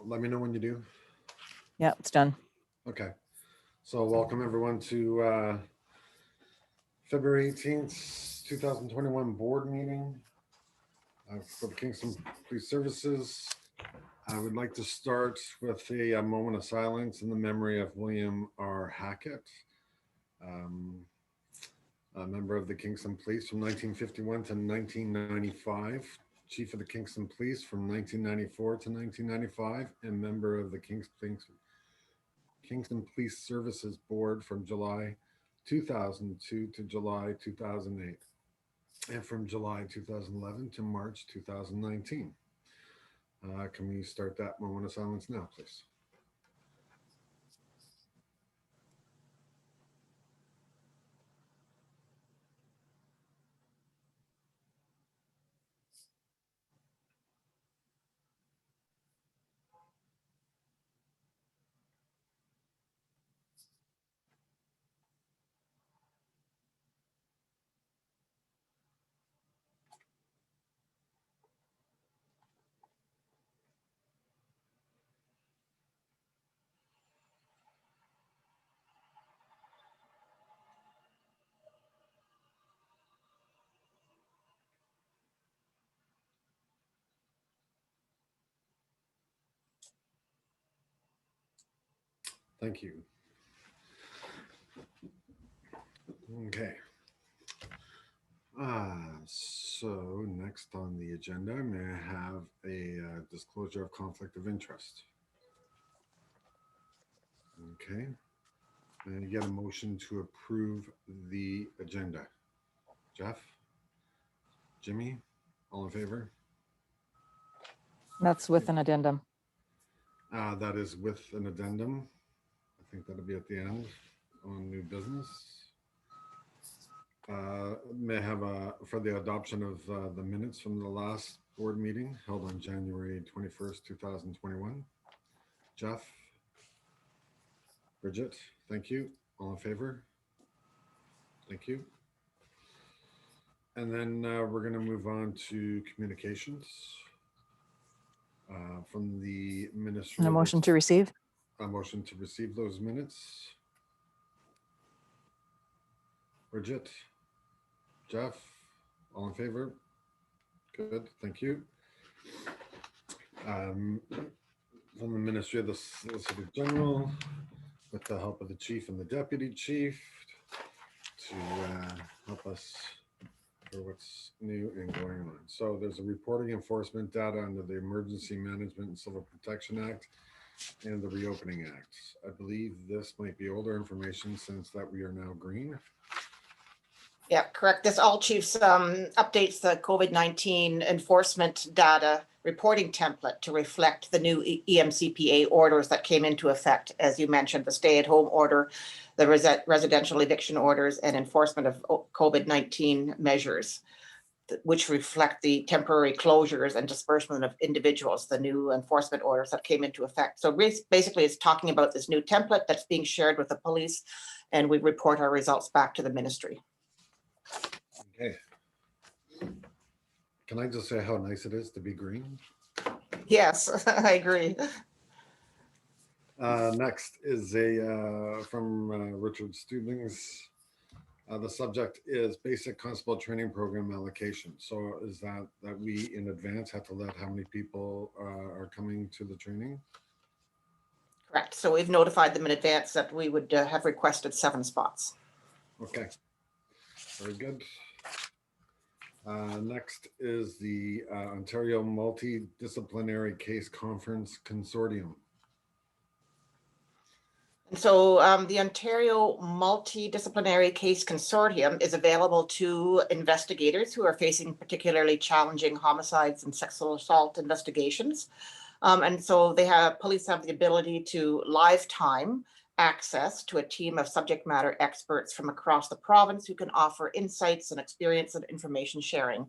Let me know when you do. Yeah, it's done. Okay. So welcome everyone to February 18th, 2021 board meeting for the Kingston Police Services. I would like to start with a moment of silence in the memory of William R. Hackett, a member of the Kingston Police from 1951 to 1995, Chief of the Kingston Police from 1994 to 1995, and member of the Kingston Police Services Board from July 2002 to July 2008, and from July 2011 to March 2019. Can we start that moment of silence now, please? Thank you. Okay. So next on the agenda, may I have a disclosure of conflict of interest? Okay. And you get a motion to approve the agenda. Jeff? Jimmy? All in favor? That's with an addendum. That is with an addendum. I think that'll be at the end on new business. May I have for the adoption of the minutes from the last board meeting held on January 21st, 2021. Jeff? Bridget? Thank you. All in favor? Thank you. And then we're going to move on to communications from the ministry. And a motion to receive. A motion to receive those minutes. Bridget? Jeff? All in favor? Good, thank you. From the Ministry of the Solicitor General, with the help of the Chief and the Deputy Chief, to help us for what's new and going on. So there's a reporting enforcement data under the Emergency Management and Civil Protection Act and the Reopening Act. I believe this might be older information since that we are now green. Yeah, correct. This all chiefs updates the COVID-19 enforcement data reporting template to reflect the new EMCPA orders that came into effect, as you mentioned, the stay-at-home order, the residential eviction orders, and enforcement of COVID-19 measures, which reflect the temporary closures and disbursement of individuals, the new enforcement orders that came into effect. So basically, it's talking about this new template that's being shared with the police, and we report our results back to the ministry. Okay. Can I just say how nice it is to be green? Yes, I agree. Next is from Richard Stubings. The subject is basic constable training program allocation. So is that we in advance have to let how many people are coming to the training? Correct. So we've notified them in advance that we would have requested 7 spots. Okay. Very good. Next is the Ontario Multidisciplinary Case Conference Consortium. And so the Ontario Multidisciplinary Case Consortium is available to investigators who are facing particularly challenging homicides and sexual assault investigations. And so police have the ability to lifetime access to a team of subject matter experts from across the province who can offer insights and experience and information sharing.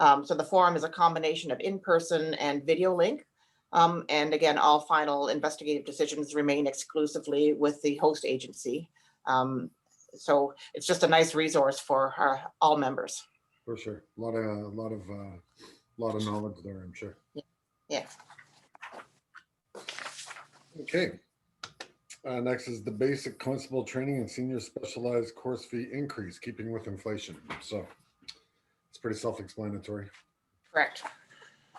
So the forum is a combination of in-person and video link. And again, all final investigative decisions remain exclusively with the host agency. So it's just a nice resource for all members. For sure, a lot of knowledge there, I'm sure. Yeah. Okay. Next is the basic constable training and senior specialized course fee increase, keeping with inflation. So it's pretty self-explanatory. Correct.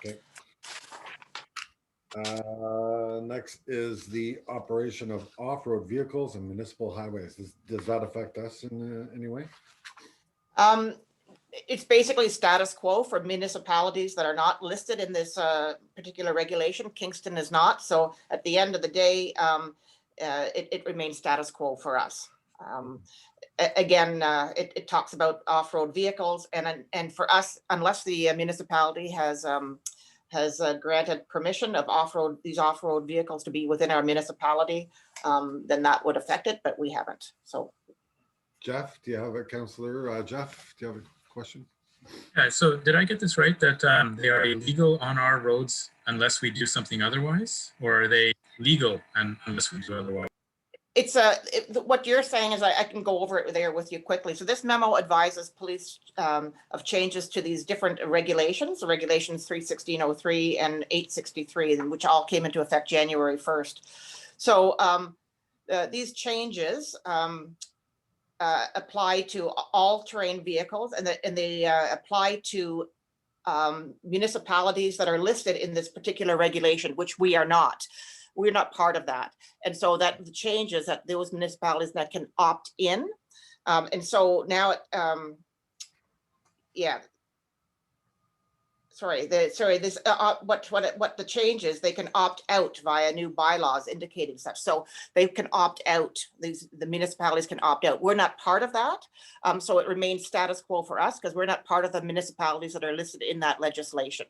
Okay. Next is the operation of off-road vehicles and municipal highways. Does that affect us in any way? It's basically status quo for municipalities that are not listed in this particular regulation. Kingston is not. So at the end of the day, it remains status quo for us. Again, it talks about off-road vehicles, and for us, unless the municipality has granted permission of these off-road vehicles to be within our municipality, then that would affect it, but we haven't. So, Jeff, do you have a counselor? Jeff, do you have a question? Yeah, so did I get this right that they are illegal on our roads unless we do something otherwise? Or are they legal unless we do otherwise? it's what you're saying is I can go over it there with you quickly. So this memo advises police of changes to these different regulations, the regulations 31603 and 863, which all came into effect January 1st. So these changes apply to all terrain vehicles, and they apply to municipalities that are listed in this particular regulation, which we are not. We're not part of that. And so that the change is that those municipalities that can opt in. And so now, yeah. Sorry, this what the change is, they can opt out via new bylaws indicating such. So they can opt out. The municipalities can opt out. We're not part of that. So it remains status quo for us because we're not part of the municipalities that are listed in that legislation,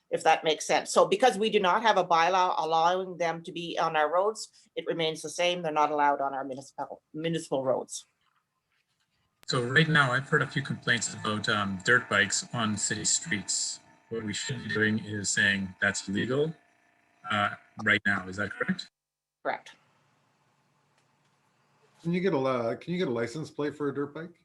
if that makes sense. So because we do not have a bylaw allowing them to be on our roads, it remains the same. They're not allowed on our municipal roads. So right now, I've heard a few complaints about dirt bikes on city streets. What we should be doing is saying that's illegal right now. Is that correct? Correct. Can you get a license plate for a dirt bike?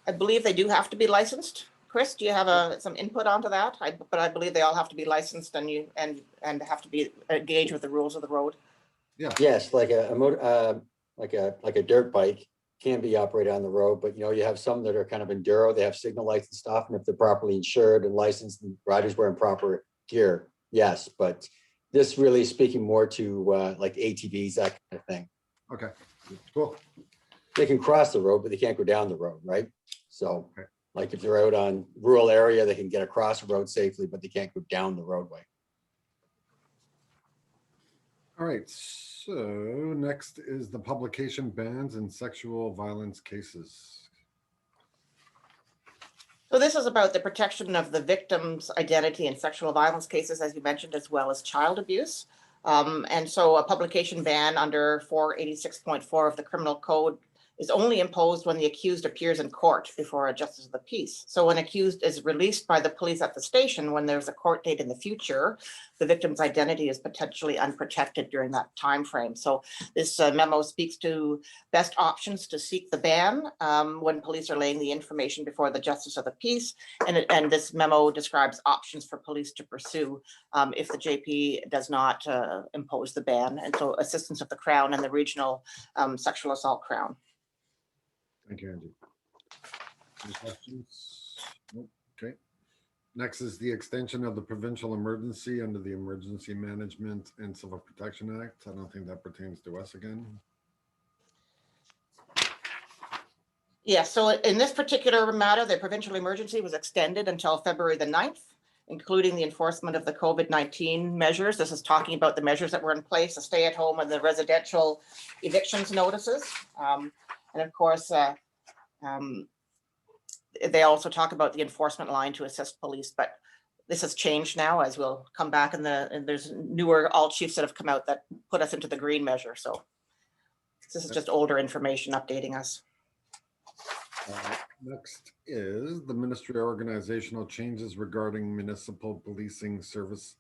I believe they do have to be licensed. Chris, do you have some input onto that? But I believe they all have to be licensed and have to be engaged with the rules of the road. Yeah. Yes, like a dirt bike can be operated on the road, but you have some that are kind of enduro. They have signal lights and stuff, and if they're properly insured and licensed, and riders wearing proper gear, yes. But this really is speaking more to like ATVs, that kind of thing. Okay. Cool. They can cross the road, but they can't go down the road, right? So, Okay. like if they're out on rural area, they can get across the road safely, but they can't go down the roadway. All right. So next is the publication bans in sexual violence cases. So this is about the protection of the victim's identity in sexual violence cases, as you mentioned, as well as child abuse. And so a publication ban under 486.4 of the Criminal Code is only imposed when the accused appears in court before a justice of the peace. So when accused is released by the police at the station, when there's a court date in the future, the victim's identity is potentially unprotected during that time frame. So this memo speaks to best options to seek the ban when police are laying the information before the justice of the peace. And this memo describes options for police to pursue if the JP does not impose the ban. And so assistance of the Crown and the regional sexual assault Crown. Thank you, Angie. Any questions? Nope. Okay. Next is the extension of the provincial emergency under the Emergency Management and Civil Protection Act. I don't think that pertains to us again. Yeah, so in this particular matter, the provincial emergency was extended until February the 9th, including the enforcement of the COVID-19 measures. This is talking about the measures that were in place, the stay-at-home and the residential evictions notices. And of course, they also talk about the enforcement line to assist police, but this has changed now, as we'll come back and there's newer alt chiefs that have come out that put us into the green measure. So this is just older information updating us. Next is the ministry organizational changes regarding municipal policing services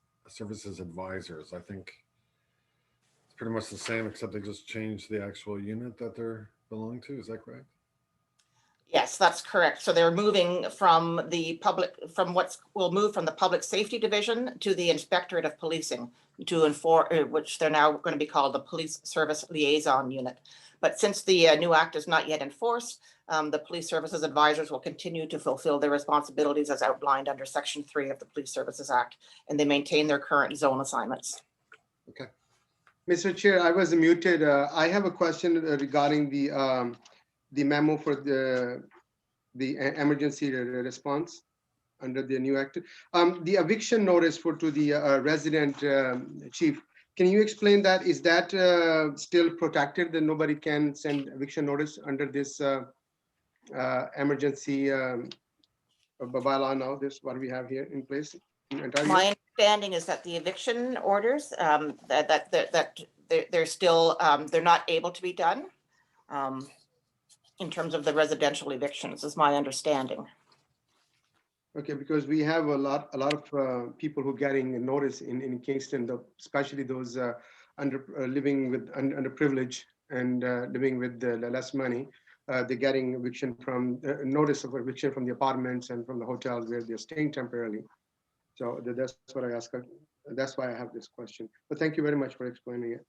advisors. I think it's pretty much the same, except they just changed the actual unit that they're belonging to. Is that correct? Yes, that's correct. So they're moving from the will move from the Public Safety Division to the Inspectorate of Policing to enforce, which they're now going to be called the Police Service Liaison Unit. But since the new act is not yet in force, the Police Services Advisors will continue to fulfill their responsibilities as outlined under Section 3 of the Police Services Act, and they maintain their current zone assignments. Okay. Mr. Chair, I was muted. I have a question regarding the memo for the emergency response under the new act. The eviction notice to the resident chief. Can you explain that? Is that still protected, that nobody can send eviction notice under this emergency bylaw now? This what we have here in place in Ontario? My understanding is that the eviction orders, that they're still, they're not able to be done in terms of the residential evictions, is my understanding. Okay, because we have a lot of people who are getting a notice in Kingston, especially those living with underprivileged and living with less money. They're getting eviction from notice of eviction from the apartments and from the hotels where they're staying temporarily. So that's what I ask. That's why I have this question. But thank you very much for explaining it.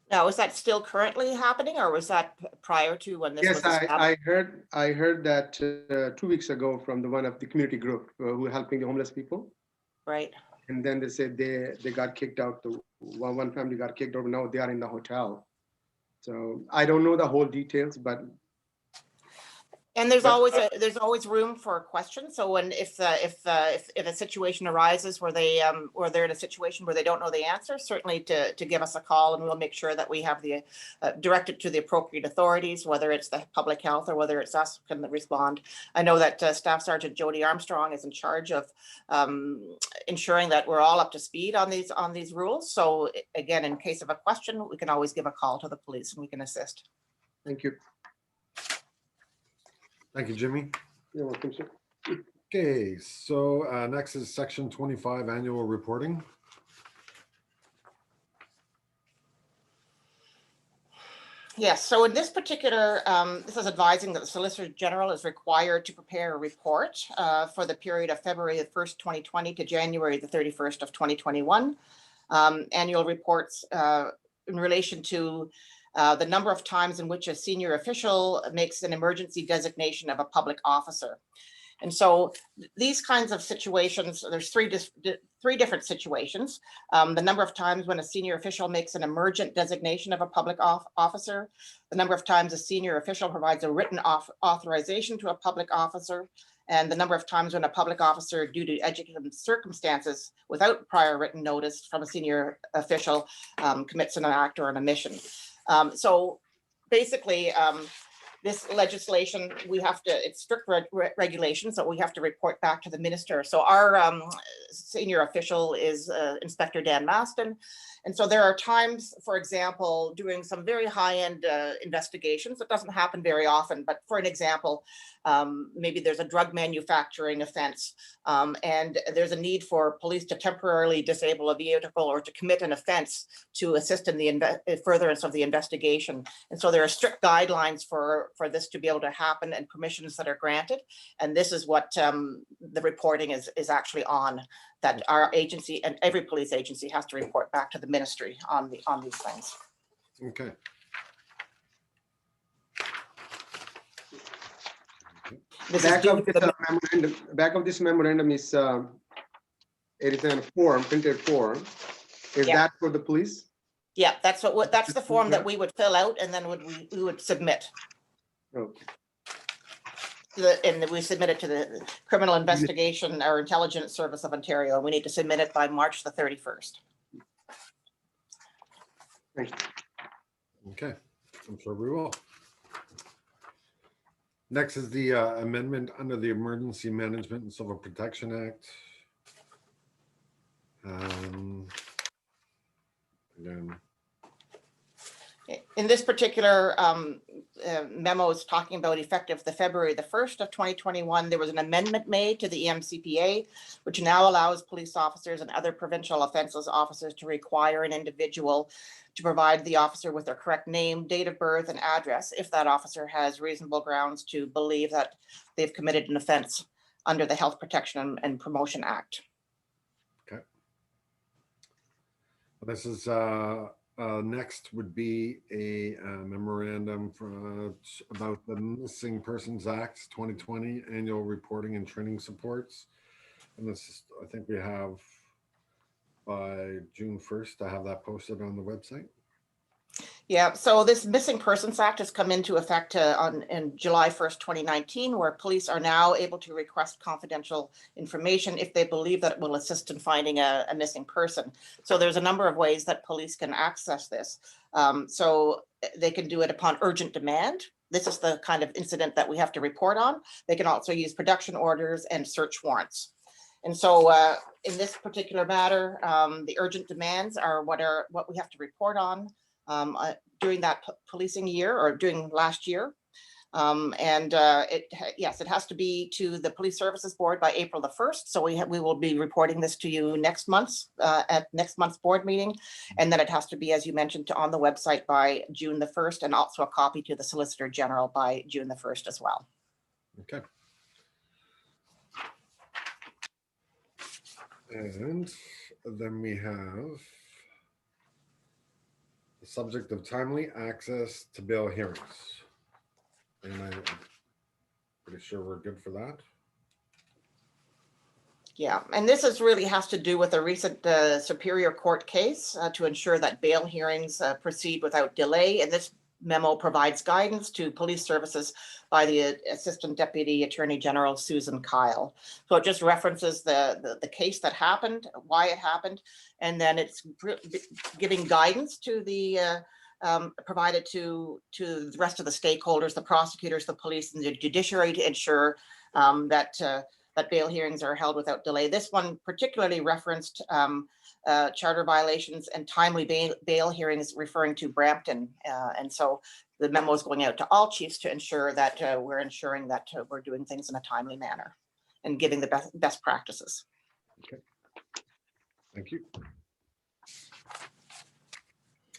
Now, is that still currently happening, or was that prior to when this was Yes, established? I heard that 2 weeks ago from one of the community group who are helping the homeless people. Right. And then they said they got kicked out. One family got kicked out. Now they are in the hotel. So I don't know the whole details, but. And there's always room for questions. So when if a situation arises where or they're in a situation where they don't know the answer, certainly to give us a call, and we'll make sure that we have the directed to the appropriate authorities, whether it's the public health or whether it's us who can respond. I know that Staff Sergeant Jody Armstrong is in charge of ensuring that we're all up to speed on these rules. So again, in case of a question, we can always give a call to the police and we can assist. Thank you. Thank you, Jimmy. You're welcome, sir. Okay, so next is section 25, annual reporting. Yes, so in this particular, this is advising that the Solicitor General is required to prepare a report for the period of February the 1st, 2020 to January the 31st of 2021. Annual reports in relation to the number of times in which a senior official makes an emergency designation of a public officer. And so these kinds of situations, there's three different situations. The number of times when a senior official makes an emergent designation of a public officer, the number of times a senior official provides a written authorization to a public officer, and the number of times when a public officer, due to exigent circumstances without prior written notice from a senior official, commits an act or an omission. So basically, this legislation, it's strict regulations that we have to report back to the minister. So our senior official is Inspector Dan Maston. And so there are times, for example, doing some very high-end investigations. It doesn't happen very often, but for an example, maybe there's a drug manufacturing offense and there's a need for police to temporarily disable a vehicle or to commit an offense to assist in the furtherance of the investigation. And so there are strict guidelines for this to be able to happen and permissions that are granted. And this is what the reporting is actually on, that our agency and every police agency has to report back to the ministry on these things. Okay. Back of this memorandum is it is in a form, printed form. Is that for the police? Yeah, that's the form that we would fill out and then we would submit. Okay. And we submit it to the Criminal Investigation or Intelligence Service of Ontario. We need to submit it by March the 31st. Thank you. Okay, I'm sure we will. Next is the amendment under the Emergency Management and Civil Protection Act. Again, In this particular memo is talking about effective the February the 1st of 2021, there was an amendment made to the EMCPA, which now allows police officers and other provincial offenses officers to require an individual to provide the officer with their correct name, date of birth, and address if that officer has reasonable grounds to believe that they've committed an offense under the Health Protection and Promotion Act. Okay. This is next would be a memorandum about the Missing Persons Act 2020 annual reporting and training supports. And this is, I think we have by June 1st to have that posted on the website. Yeah, so this Missing Persons Act has come into effect in July 1st, 2019, where police are now able to request confidential information if they believe that it will assist in finding a missing person. So there's a number of ways that police can access this. So they can do it upon urgent demand. This is the kind of incident that we have to report on. They can also use production orders and search warrants. And so in this particular matter, the urgent demands are what we have to report on during that policing year or during last year. Yes, it has to be to the Police Services Board by April the 1st. So we will be reporting this to you next month at next month's board meeting. And then it has to be, as you mentioned, on the website by June the 1st, and also a copy to the Solicitor General by June the 1st as well. Okay. And then we have the subject of timely access to bail hearings. And I'm pretty sure we're good for that. Yeah, and this really has to do with a recent Superior Court case to ensure that bail hearings proceed without delay. And this memo provides guidance to police services by the Assistant Deputy Attorney General, Susan Kyle. So it just references the case that happened, why it happened, and then it's giving guidance to the provided to the rest of the stakeholders, the prosecutors, the police, and the judiciary to ensure that bail hearings are held without delay. This one particularly referenced charter violations and timely bail hearings, referring to Brampton. And so the memo is going out to all chiefs to ensure that we're ensuring that we're doing things in a timely manner and giving the best practices. Okay. Thank you.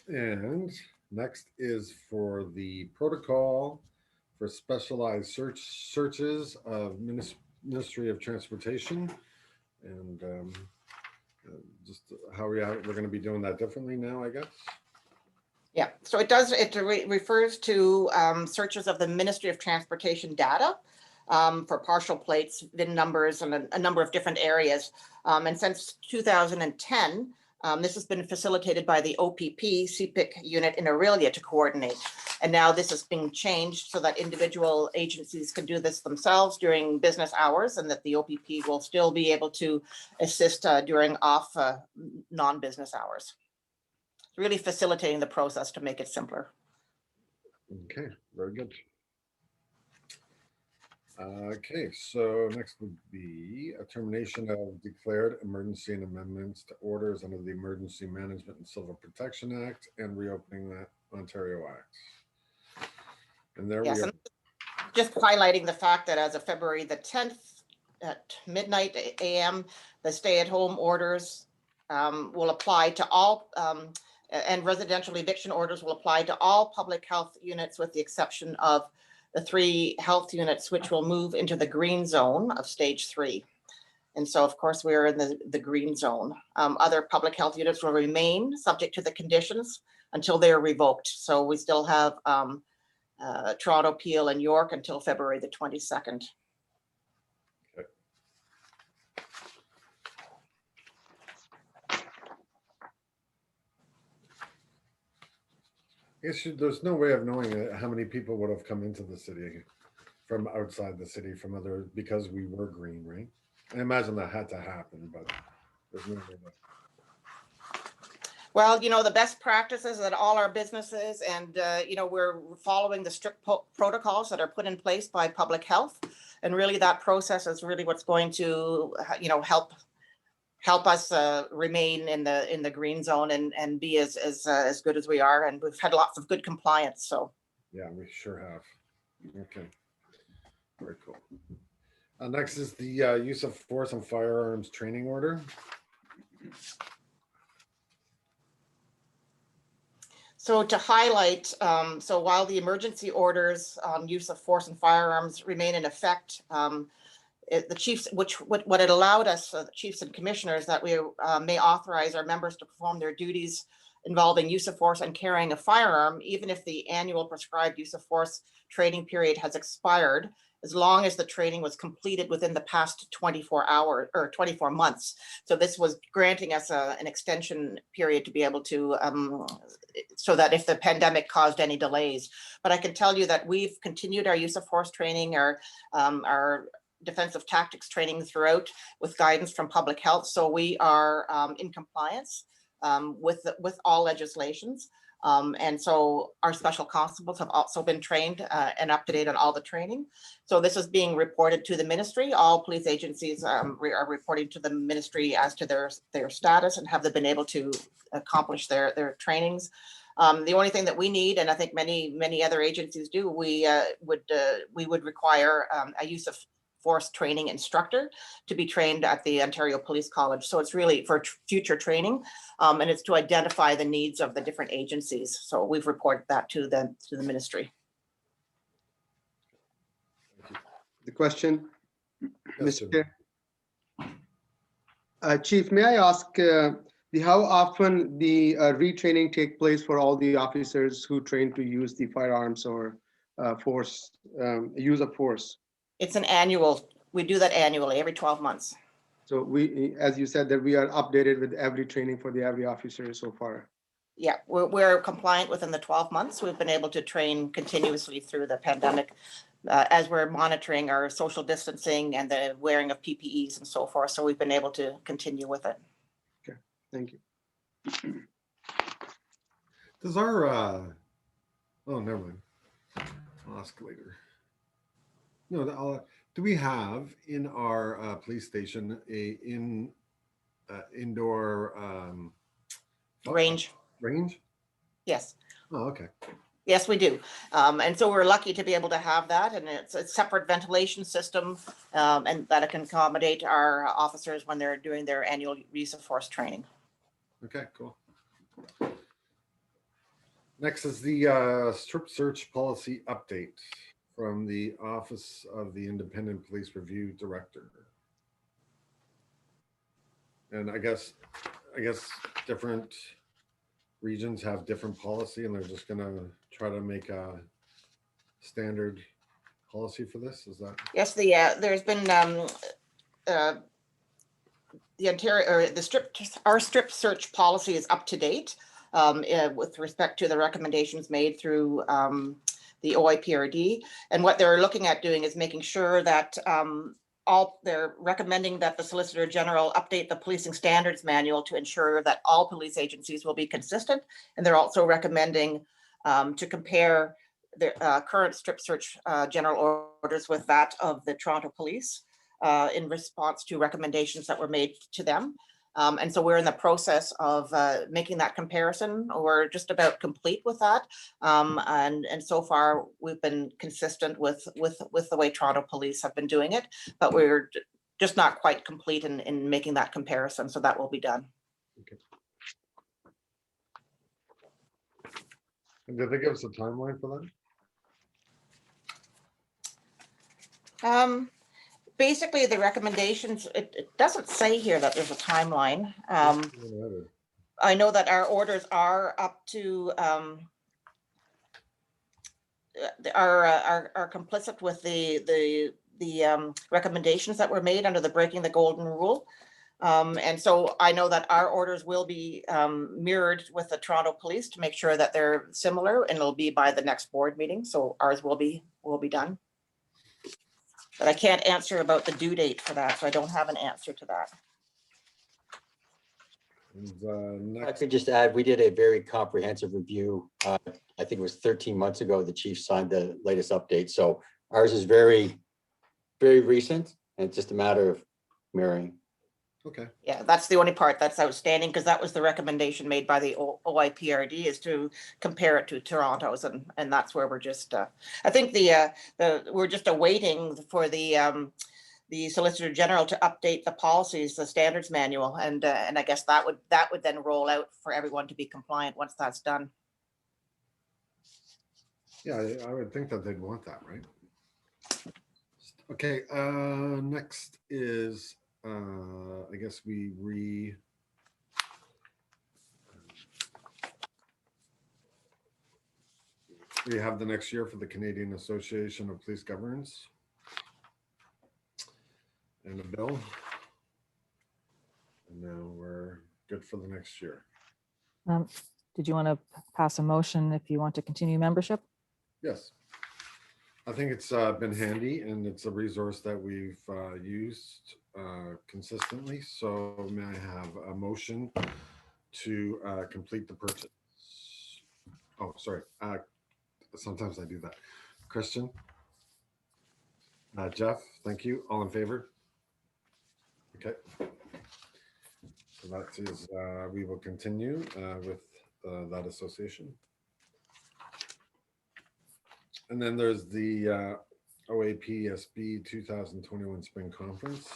And next is for the protocol for specialized searches of Ministry of Transportation, and just how we're going to be doing that differently now, I guess. Yeah, so it refers to searches of the Ministry of Transportation data for partial plates, VIN numbers, and a number of different areas. And since 2010, this has been facilitated by the OPP CPIC unit in Aurelia to coordinate. And now this is being changed so that individual agencies can do this themselves during business hours, and that the OPP will still be able to assist during off non-business hours. Really facilitating the process to make it simpler. Okay, very good. Okay, so next would be a termination of declared emergency and amendments to orders under the Emergency Management and Civil Protection Act and reopening that Ontario Act. And there Yes, we are. Just highlighting the fact that as of February the 10th at midnight AM, the stay-at-home orders will apply to all, and residential eviction orders will apply to all public health units, with the exception of the 3 health units, which will move into the green zone of stage 3. And so, of course, we're in the green zone. Other public health units will remain subject to the conditions until they are revoked. So we still have Toronto, Peel, and York until February the 22nd. Okay. There's no way of knowing how many people would have come into the city from outside the city from other, because we were green, right? I imagine that had to happen, but there's no way to. Well, you know, the best practices at all our businesses, and, you know, we're following the strict protocols that are put in place by public health. And really that process is really what's going to, you know, help help us remain in the green zone and be as good as we are. And we've had lots of good compliance. So Yeah, we sure have. Okay. Very cool. Next is the use of force and firearms training order. So to highlight, so while the emergency orders on use of force and firearms remain in effect, the chiefs, what it allowed us, the chiefs and commissioners, that we may authorize our members to perform their duties involving use of force and carrying a firearm, even if the annual prescribed use of force training period has expired, as long as the training was completed within the past 24 hours or 24 months. So this was granting us an extension period to be able to, so that if the pandemic caused any delays. But I can tell you that we've continued our use of force training, our defensive tactics training throughout with guidance from public health. So we are in compliance with all legislations. And so our special constables have also been trained and up to date on all the training. So this is being reported to the ministry. All police agencies are reporting to the ministry as to their status and have they been able to accomplish their trainings. The only thing that we need, and I think many other agencies do, we would require a use of force training instructor to be trained at the Ontario Police College. So it's really for future training, and it's to identify the needs of the different agencies. So we've reported that to the ministry. The question, Yes, Mr. Chair. Chief, may I ask how often the retraining take place for all the officers who train to use the firearms or force, use of force? It's an annual, we do that annually, every 12 months. So we, as you said, that we are updated with every training for every officer so far. Yeah, we're compliant within the 12 months. We've been able to train continuously through the pandemic as we're monitoring our social distancing and the wearing of PPEs and so forth. So we've been able to continue with it. Okay, thank you. Does our oh, never mind. I'll ask later. No, do we have in our police station a indoor Range, range? yes. Oh, okay. Yes, we do. And so we're lucky to be able to have that. And it's a separate ventilation system and that it can accommodate our officers when they're doing their annual use of force training. Okay, cool. Next is the strip search policy update from the Office of the Independent Police Review Director. And I guess different regions have different policy and they're just gonna try to make a standard policy for this. Is that? Yes, there's been the Ontario or our strip search policy is up to date with respect to the recommendations made through the OIPRD. And what they're looking at doing is making sure that they're recommending that the Solicitor General update the policing standards manual to ensure that all police agencies will be consistent. And they're also recommending to compare the current strip search general orders with that of the Toronto Police in response to recommendations that were made to them. And so we're in the process of making that comparison. We're just about complete with that. And so far we've been consistent with the way Toronto Police have been doing it, but we're just not quite complete in making that comparison. So that will be done. Okay. And did they give us a timeline for that? Basically, the recommendations, it doesn't say here that there's a timeline. I know that our orders are up to, are complicit with the recommendations that were made under the Breaking the Golden Rule. And so I know that our orders will be mirrored with the Toronto Police to make sure that they're similar, and it'll be by the next board meeting. So ours will be done. But I can't answer about the due date for that, so I don't have an answer to that. And, I could just add, we did a very comprehensive review. I think it was 13 months ago, the chief signed the latest update. So ours is very, very recent, and it's just a matter of mirroring. Okay, Yeah, that's the only part that's outstanding, because that was the recommendation made by the OIPRD, is to compare it to Toronto's, and that's where we're just, I think we're just awaiting for the Solicitor General to update the policies, the standards manual, and I guess that would then roll out for everyone to be compliant once that's done. yeah, I would think that they'd want that, right? Okay, next is, I guess we have the next year for the Canadian Association of Police Governance. And a bill. And now we're good for the next year. Did you want to pass a motion if you want to continue membership? Yes. I think it's been handy, and it's a resource that we've used consistently. So may I have a motion to complete the purchase? Oh, sorry. Sometimes I do that. Christian? Jeff, thank you. All in favor? Okay. So that is, we will continue with that association. And then there's the OAPSB 2021 Spring Conference.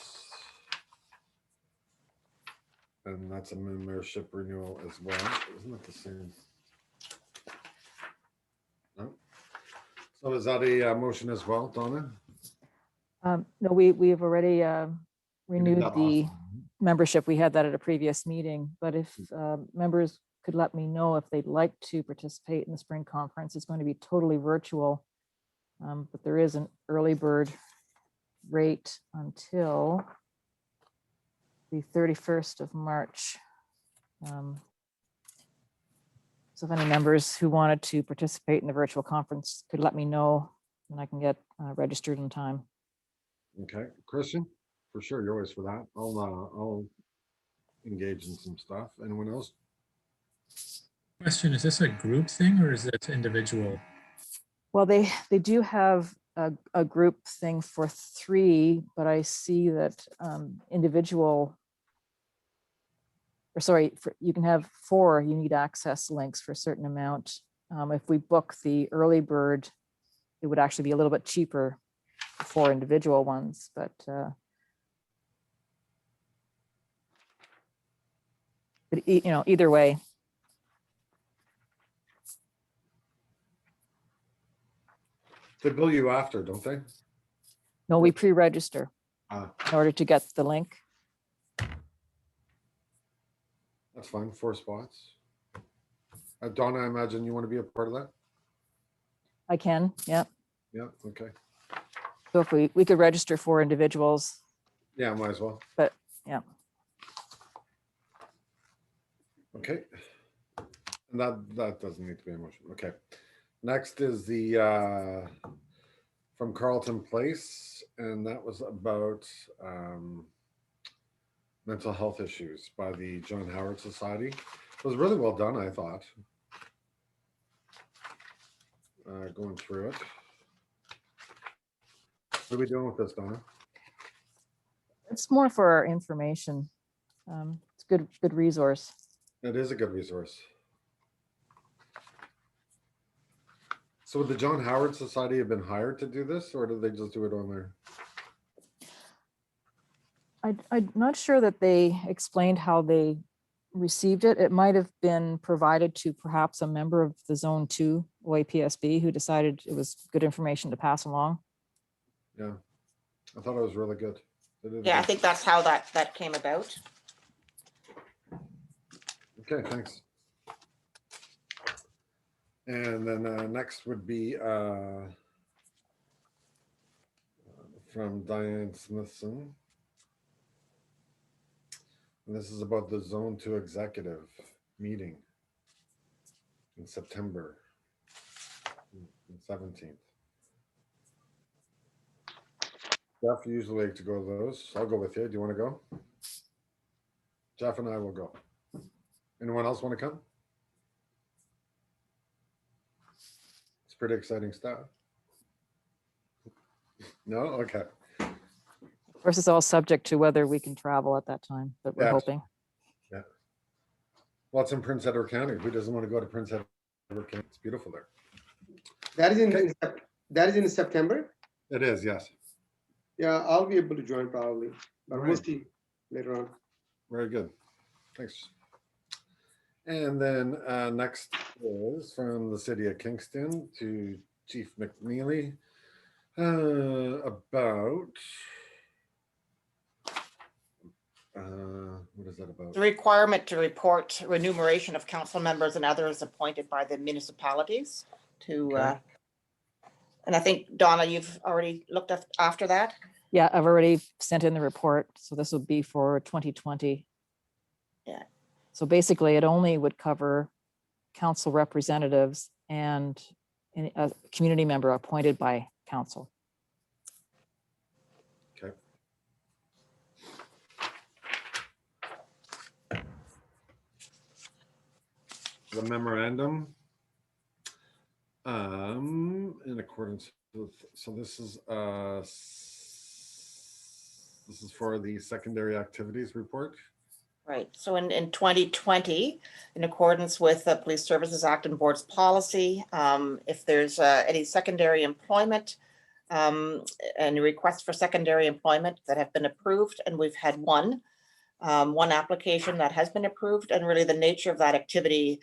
And that's a membership renewal as well. Isn't it the same? No? So is that a motion as well, Donna? No, we have already renewed that the last membership. We had that at a previous meeting, but if members could let me know if they'd like to participate in the spring conference, it's going to be totally virtual. But there is an early bird rate until the 31st of March. So if any members who wanted to participate in the virtual conference could let me know, and I can get registered in time. Okay, Christian, for sure, you're always for that. I'll engage in some stuff. Anyone else? Question, is this a group thing or is it individual? Well, they do have a group thing for 3, but I see that individual, or sorry, you can have 4. You need access links for a certain amount. If we book the early bird, it would actually be a little bit cheaper for individual ones, but either way. They bill you after, don't they? No, we pre-register Ah, in order to get the link. that's fine. 4 spots. Donna, I imagine you want to be a part of that? I can, yeah. Yeah, okay. So if we could register 4 individuals, Yeah, might as well. but yeah. Okay. And that doesn't need to be a motion. Okay. Next is the from Carlton Place, and that was about mental health issues by the John Howard Society. It was really well done, I thought. Going through it. What are we doing with this, Donna? It's more for our information. It's good resource. It is a good resource. So would the John Howard Society have been hired to do this, or did they just do it on their? I'm not sure that they explained how they received it. It might have been provided to perhaps a member of the Zone 2 OAPSB who decided it was good information to pass along. Yeah, I thought it was really good. Yeah, I think that's how that came about. Okay, thanks. And then next would be from Diane Smithson. And this is about the Zone 2 executive meeting in September 17th. Jeff, you usually like to go to those. I'll go with you. Do you want to go? Jeff and I will go. Anyone else want to come? It's pretty exciting stuff. No? Okay. Of course, it's all subject to whether we can travel at that time, but we're Yeah. hoping. Well, it's in Prince Edward County. Who doesn't want to go to Prince Edward County? It's beautiful there. That is Okay. that is in September. It is, yes. Yeah, I'll be able to join probably, but we'll Right. see later on. Very good. Thanks. And then next is from the city of Kingston to Chief McNeely about what is that about? The requirement to report remuneration of council members and others appointed by the municipalities to, Okay. and I think, Donna, you've already looked at after that? Yeah, I've already sent in the report, so this will be for 2020. Yeah. So basically, it only would cover council representatives and a community member appointed by council. Okay. The memorandum in accordance with, so this is for the secondary activities report. Right, so in 2020, in accordance with the Police Services Act and Board's policy, if there's any secondary employment and requests for secondary employment that have been approved, and we've had one application that has been approved, and really the nature of that activity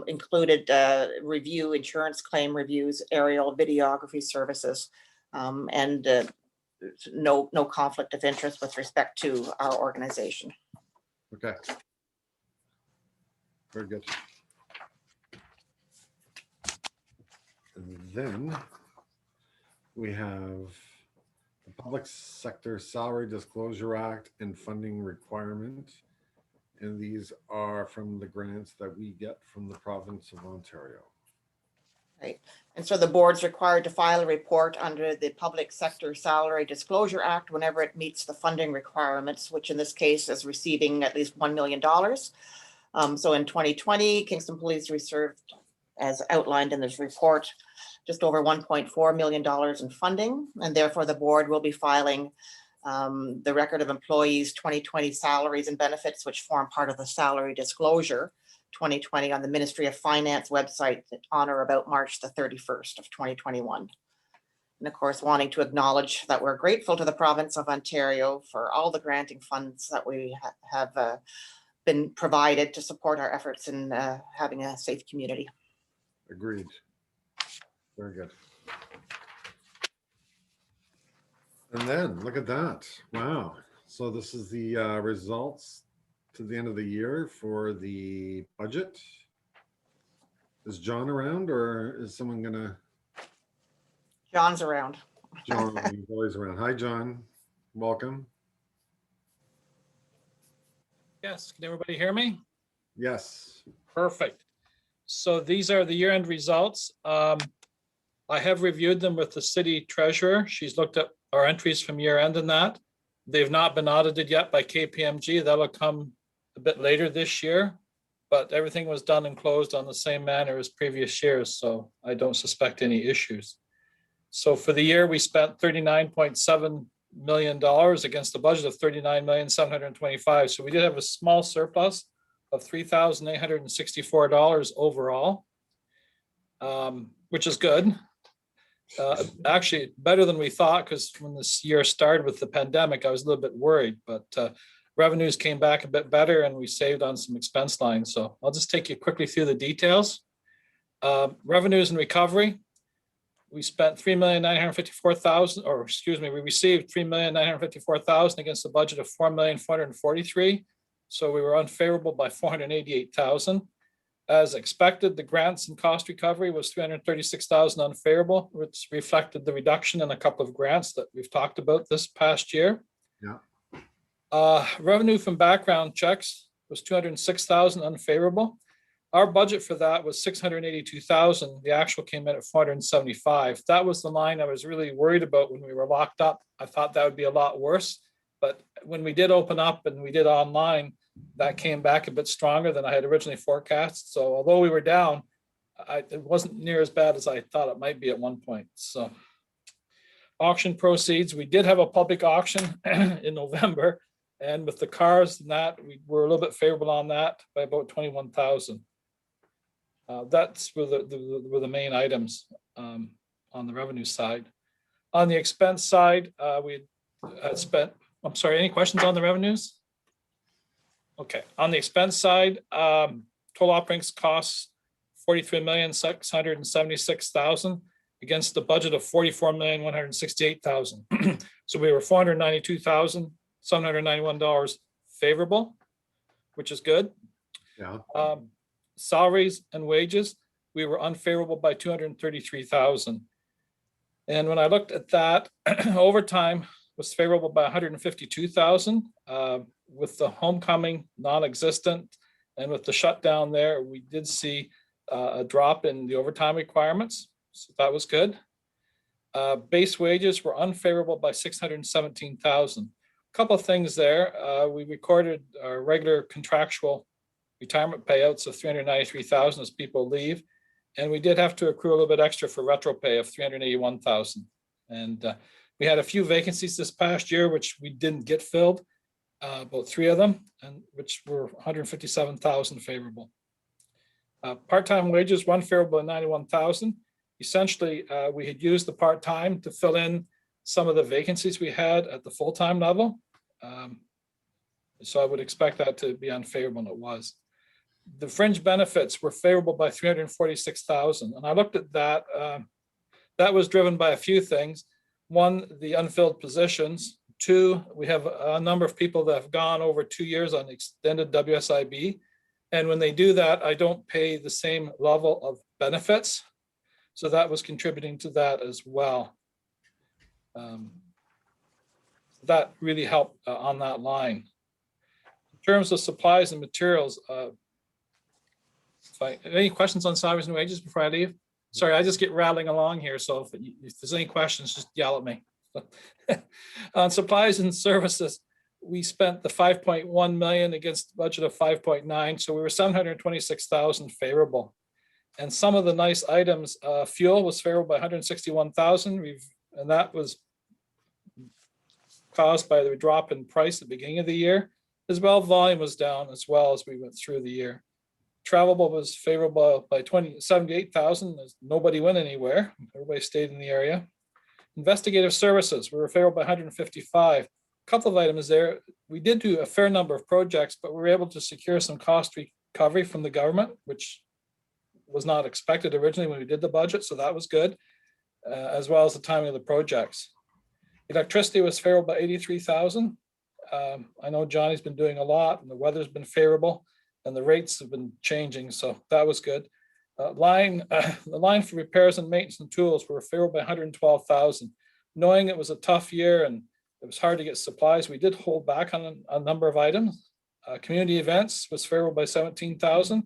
included review, insurance claim reviews, aerial videography services, and no conflict of interest with respect to our organization. Okay. Very good. And then we have the Public Sector Salary Disclosure Act and funding requirement. And these are from the grants that we get from the province of Ontario. Right, and so the board's required to file a report under the Public Sector Salary Disclosure Act whenever it meets the funding requirements, which in this case is receiving at least $1 million. So in 2020, Kingston Police received, as outlined in this report, just over $1.4 million in funding, and therefore the board will be filing the record of employees' 2020 salaries and benefits, which form part of the salary disclosure 2020 on the Ministry of Finance website on or about March the 31st of 2021. And of course, wanting to acknowledge that we're grateful to the province of Ontario for all the granting funds that we have been provided to support our efforts in having a safe community. Agreed. Very good. And then look at that. Wow. So this is the results to the end of the year for the budget. Is John around, or is someone gonna? John's around. John, he's always around. Hi, John. Welcome. Yes, can everybody hear me? Yes. Perfect. So these are the year-end results. I have reviewed them with the city treasurer. She's looked at our entries from year-end and that. They've not been audited yet by KPMG. That'll come a bit later this year, but everything was done and closed on the same manner as previous years, so I don't suspect any issues. So for the year, we spent $39.7 million against the budget of $39,725,000. So we did have a small surplus of $3,864 overall, which is good. Actually better than we thought, because when this year started with the pandemic, I was a little bit worried, but revenues came back a bit better and we saved on some expense lines. So I'll just take you quickly through the details. Revenues and recovery. We spent $3,954,000, or excuse me, we received $3,954,000 against a budget of $4,443,000. So we were unfavorable by $488,000. As expected, the grants and cost recovery was $336,000 unfavorable, which reflected the reduction in a couple of grants that we've talked about this past year. Yeah. Revenue from background checks was $206,000 unfavorable. Our budget for that was $682,000. The actual came in at $475,000. That was the line I was really worried about when we were locked up. I thought that would be a lot worse, but when we did open up and we did online, that came back a bit stronger than I had originally forecast. So although we were down, it wasn't near as bad as I thought it might be at one point. So auction proceeds, we did have a public auction in November. And with the cars and that, we were a little bit favorable on that by about 21,000. That's were the main items on the revenue side. On the expense side, we had spent, I'm sorry, any questions on the revenues? Okay, on the expense side, total operating costs, 43,676,000 against the budget of 44,168,000. So we were $492,791 favorable, which is good. Yeah. Salaries and wages, we were unfavorable by 233,000. And when I looked at that, overtime was favorable by 152,000. With the homecoming non-existent and with the shutdown there, we did see a drop in the overtime requirements. So that was good. Base wages were unfavorable by 617,000. A couple of things there. We recorded our regular contractual retirement payouts of 393,000 as people leave. And we did have to accrue a little bit extra for retro pay of 381,000. And we had a few vacancies this past year, which we didn't get filled, about 3 of them, and which were 157,000 favorable. Part-time wages were unfavorable at 91,000. Essentially, we had used the part-time to fill in some of the vacancies we had at the full-time level. So I would expect that to be unfavorable, and it was. The fringe benefits were favorable by 346,000. And I looked at that. That was driven by a few things. One, the unfilled positions. 2, we have a number of people that have gone over 2 years on extended WSIB. And when they do that, I don't pay the same level of benefits. So that was contributing to that as well. That really helped on that line. In terms of supplies and materials, any questions on salaries and wages before I leave? Sorry, I just get rattling along here. So if there's any questions, just yell at me. On supplies and services, we spent the 5.1 million against the budget of 5.9. So we were 726,000 favorable. And some of the nice items, fuel was favorable by 161,000. And that was caused by the drop in price at the beginning of the year. As well, volume was down as well as we went through the year. Travelable was favorable by 78,000. Nobody went anywhere. Everybody stayed in the area. Investigative services, we were favorable by 155. A couple of items there. We did do a fair number of projects, but we were able to secure some cost recovery from the government, which was not expected originally when we did the budget. So that was good, as well as the timing of the projects. Electricity was favorable by 83,000. I know Johnny's been doing a lot and the weather's been favorable and the rates have been changing. So that was good. The line for repairs and maintenance and tools were favorable by 112,000. Knowing it was a tough year and it was hard to get supplies, we did hold back on a number of items. Community events was favorable by 17,000.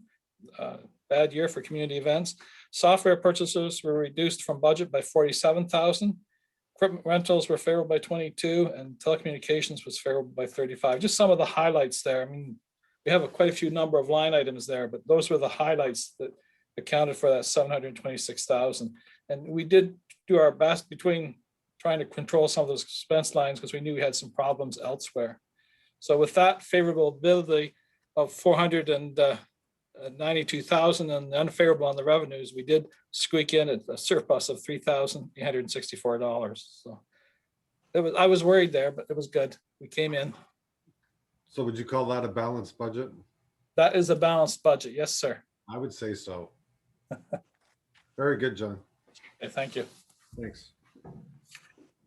Bad year for community events. Software purchases were reduced from budget by 47,000. Equipment rentals were favorable by 22, and telecommunications was favorable by 35. Just some of the highlights there. I mean, we have quite a few number of line items there, but those were the highlights that accounted for that 726,000. And we did do our best between trying to control some of those expense lines because we knew we had some problems elsewhere. So with that favorability of 492,000 and unfavorable on the revenues, we did squeak in at a surplus of $3,864. So it was, I was worried there, but it was good. We came in. So would you call that a balanced budget? That is a balanced budget. Yes, sir. I would say so. Very good, John. Okay, thank you. Thanks.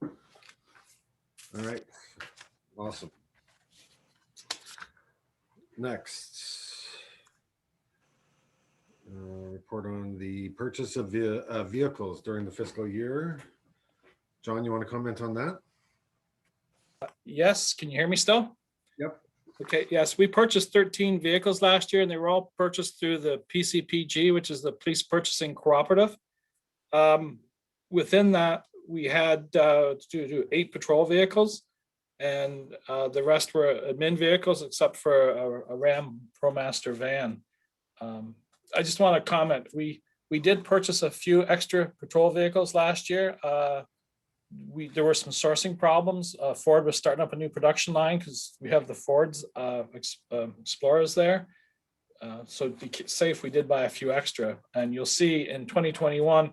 All right. Awesome. Next. Report on the purchase of vehicles during the fiscal year. John, you want to comment on that? Yes, can you hear me still? Yep. Okay, yes, we purchased 13 vehicles last year and they were all purchased through the PCPG, which is the Police Purchasing Cooperative. Within that, we had to do 8 patrol vehicles and the rest were admin vehicles except for a Ram ProMaster van. I just want to comment, we did purchase a few extra patrol vehicles last year. there were some sourcing problems. Ford was starting up a new production line because we have the Ford's Explorers there. So it'd be safe we did buy a few extra. And you'll see in 2021,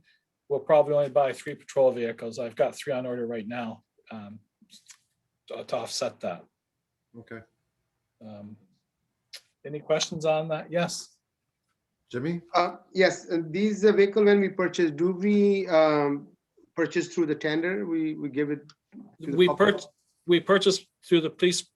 we'll probably only buy 3 patrol vehicles. I've got 3 on order right now to offset that. Okay. Any questions on that? Yes. Jimmy? Yes, these vehicle when we purchase, do we purchase through the tender? We give it to the public? We purchase through the police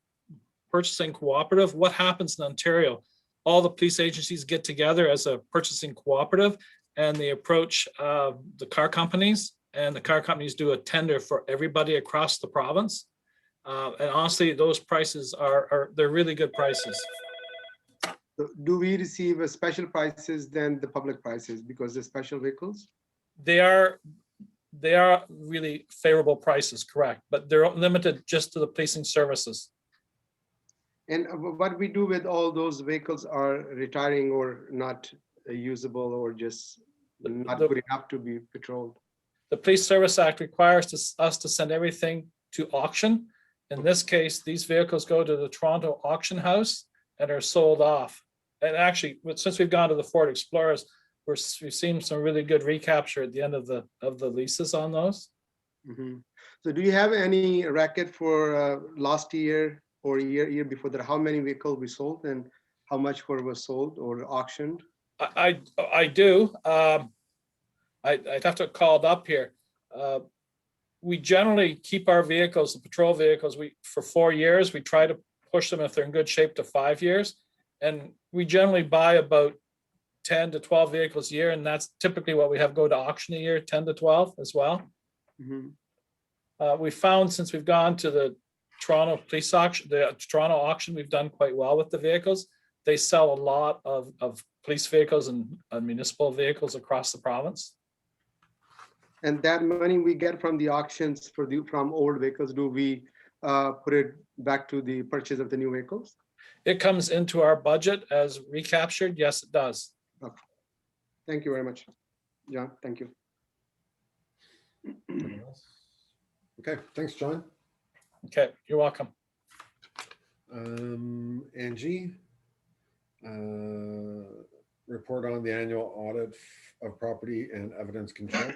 purchasing cooperative. What happens in Ontario? All the police agencies get together as a purchasing cooperative and they approach the car companies, and the car companies do a tender for everybody across the province. And honestly, those prices they're really good prices. So do we receive a special prices than the public prices because they're special vehicles? They are really favorable prices, correct, but they're limited just to the policing services. And what we do with all those vehicles are retiring or not usable or just not good enough to be patrolled? The Police Service Act requires us to send everything to auction. In this case, these vehicles go to the Toronto auction house and are sold off. And actually, since we've gone to the Ford Explorers, we've seen some really good recapture at the end of the leases on those. Mm-hmm. So do you have any record for last year or year before that? How many vehicles we sold and how much was sold or auctioned? I do. I'd have to call it up here. We generally keep our vehicles, the patrol vehicles, for 4 years. We try to push them if they're in good shape to 5 years. And we generally buy about 10 to 12 vehicles a year. And that's typically what we have go to auction a year, 10 to 12 as well. Mm-hmm. We found since we've gone to the Toronto police auction, the Toronto auction, we've done quite well with the vehicles. They sell a lot of police vehicles and municipal vehicles across the province. And that money we get from the auctions from old vehicles, do we put it back to the purchase of the new vehicles? It comes into our budget as recaptured. Yes, it does. Okay. Thank you very much, John. Thank you. Okay, thanks, John. Okay, you're welcome. Angie, report on the annual audit of property and evidence control.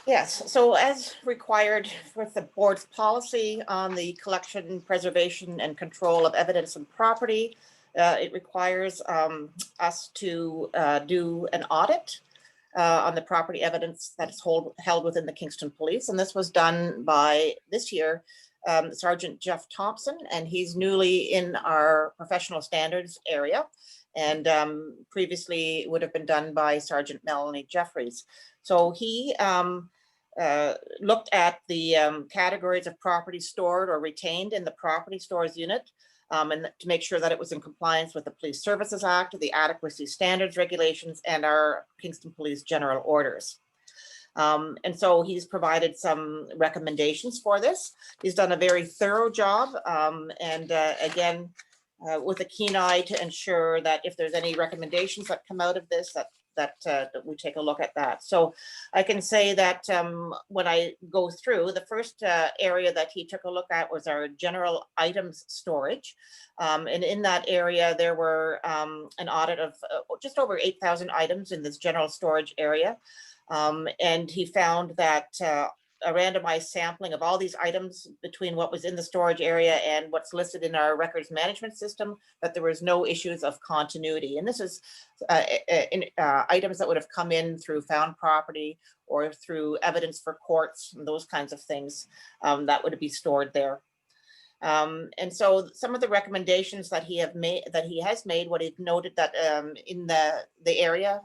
Yes, so as required with the board's policy on the collection, preservation, and control of evidence and property, it requires us to do an audit on the property evidence that is held within the Kingston Police. And this was done by, this year, Sergeant Jeff Thompson, and he's newly in our professional standards area. And previously would have been done by Sergeant Melanie Jeffries. So he looked at the categories of property stored or retained in the property stores unit, and to make sure that it was in compliance with the Police Services Act, the adequacy standards regulations, and our Kingston Police general orders. And so he's provided some recommendations for this. He's done a very thorough job, and again, with a keen eye to ensure that if there's any recommendations that come out of this, that we take a look at that. So I can say that when I go through, the first area that he took a look at was our general items storage. And in that area, there were an audit of just over 8,000 items in this general storage area. And he found that a randomized sampling of all these items between what was in the storage area and what's listed in our records management system, that there was no issues of continuity. And this is items that would have come in through found property or through evidence for courts and those kinds of things that would be stored there. And so some of the recommendations that he has made, what he noted that in the area,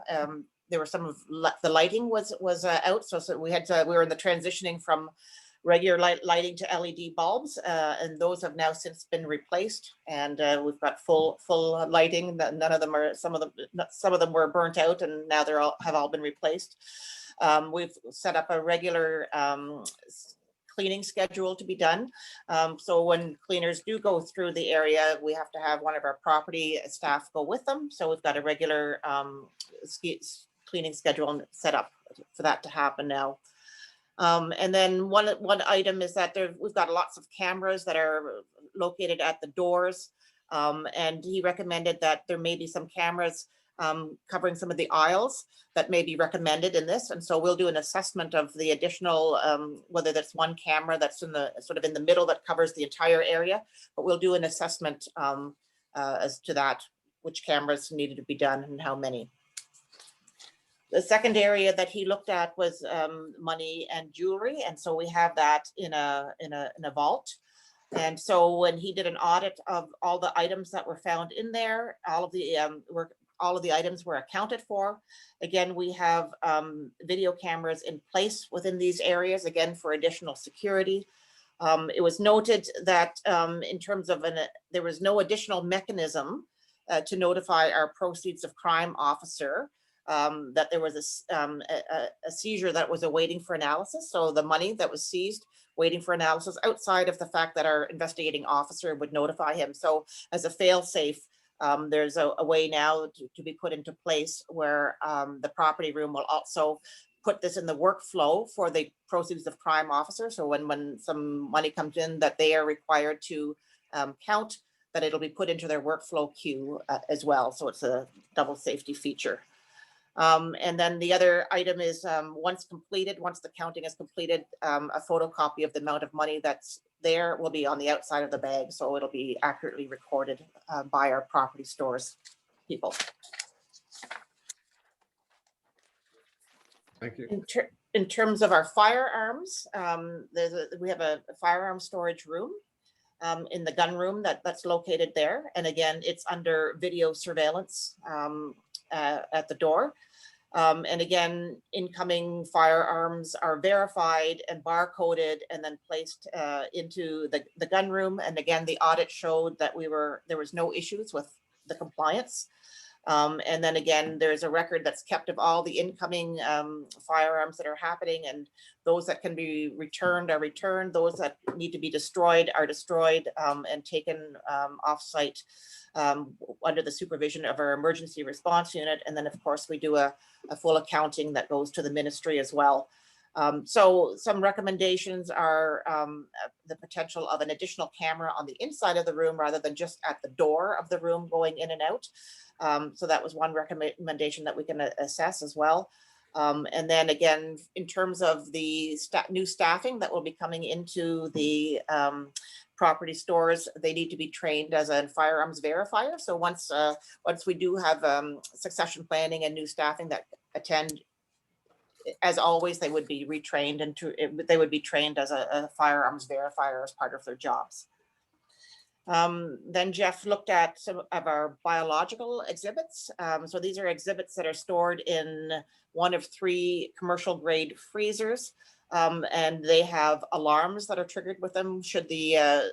there were some of the lighting was out. So we were in the transitioning from regular lighting to LED bulbs, and those have now since been replaced. And we've got full lighting. None of them are. Some of them were burnt out, and now have all been replaced. We've set up a regular cleaning schedule to be done. So when cleaners do go through the area, we have to have one of our property staff go with them. So we've got a regular cleaning schedule set up for that to happen now. And then one item is that we've got lots of cameras that are located at the doors. And he recommended that there may be some cameras covering some of the aisles that may be recommended in this. And so we'll do an assessment of the additional, whether that's one camera that's in the sort of in the middle that covers the entire area, but we'll do an assessment as to that, which cameras needed to be done and how many. The second area that he looked at was money and jewelry. And so we have that in a vault. And so when he did an audit of all the items that were found in there, all of the items were accounted for. Again, we have video cameras in place within these areas, again, for additional security. It was noted that in terms of there was no additional mechanism to notify our proceeds of crime officer that there was a seizure that was awaiting for analysis. So the money that was seized waiting for analysis outside of the fact that our investigating officer would notify him. So as a fail-safe, there's a way now to be put into place where the property room will also put this in the workflow for the proceeds of crime officer. So when some money comes in that they are required to count, that it'll be put into their workflow queue as well. So it's a double safety feature. And then the other item is once the counting is completed, a photocopy of the amount of money that's there will be on the outside of the bag. So it'll be accurately recorded by our property stores people. Thank you. In terms of our firearms, we have a firearm storage room in the gun room that's located there. And again, it's under video surveillance at the door. And again, incoming firearms are verified and barcoded and then placed into the gun room. And again, the audit showed that there was no issues with the compliance. And then again, there's a record that's kept of all the incoming firearms that are happening, and those that can be returned are returned. Those that need to be destroyed are destroyed and taken off-site under the supervision of our emergency response unit. And then of course we do a full accounting that goes to the ministry as well. So some recommendations are the potential of an additional camera on the inside of the room rather than just at the door of the room going in and out. So that was one recommendation that we can assess as well. And then again, in terms of the new staffing that will be coming into the property stores, they need to be trained as a firearms verifier. So once we do have succession planning and new staffing that attend, as always, they would be retrained and they would be trained as a firearms verifier as part of their jobs. Then Jeff looked at some of our biological exhibits. So these are exhibits that are stored in one of 3 commercial grade freezers. And they have alarms that are triggered with them should the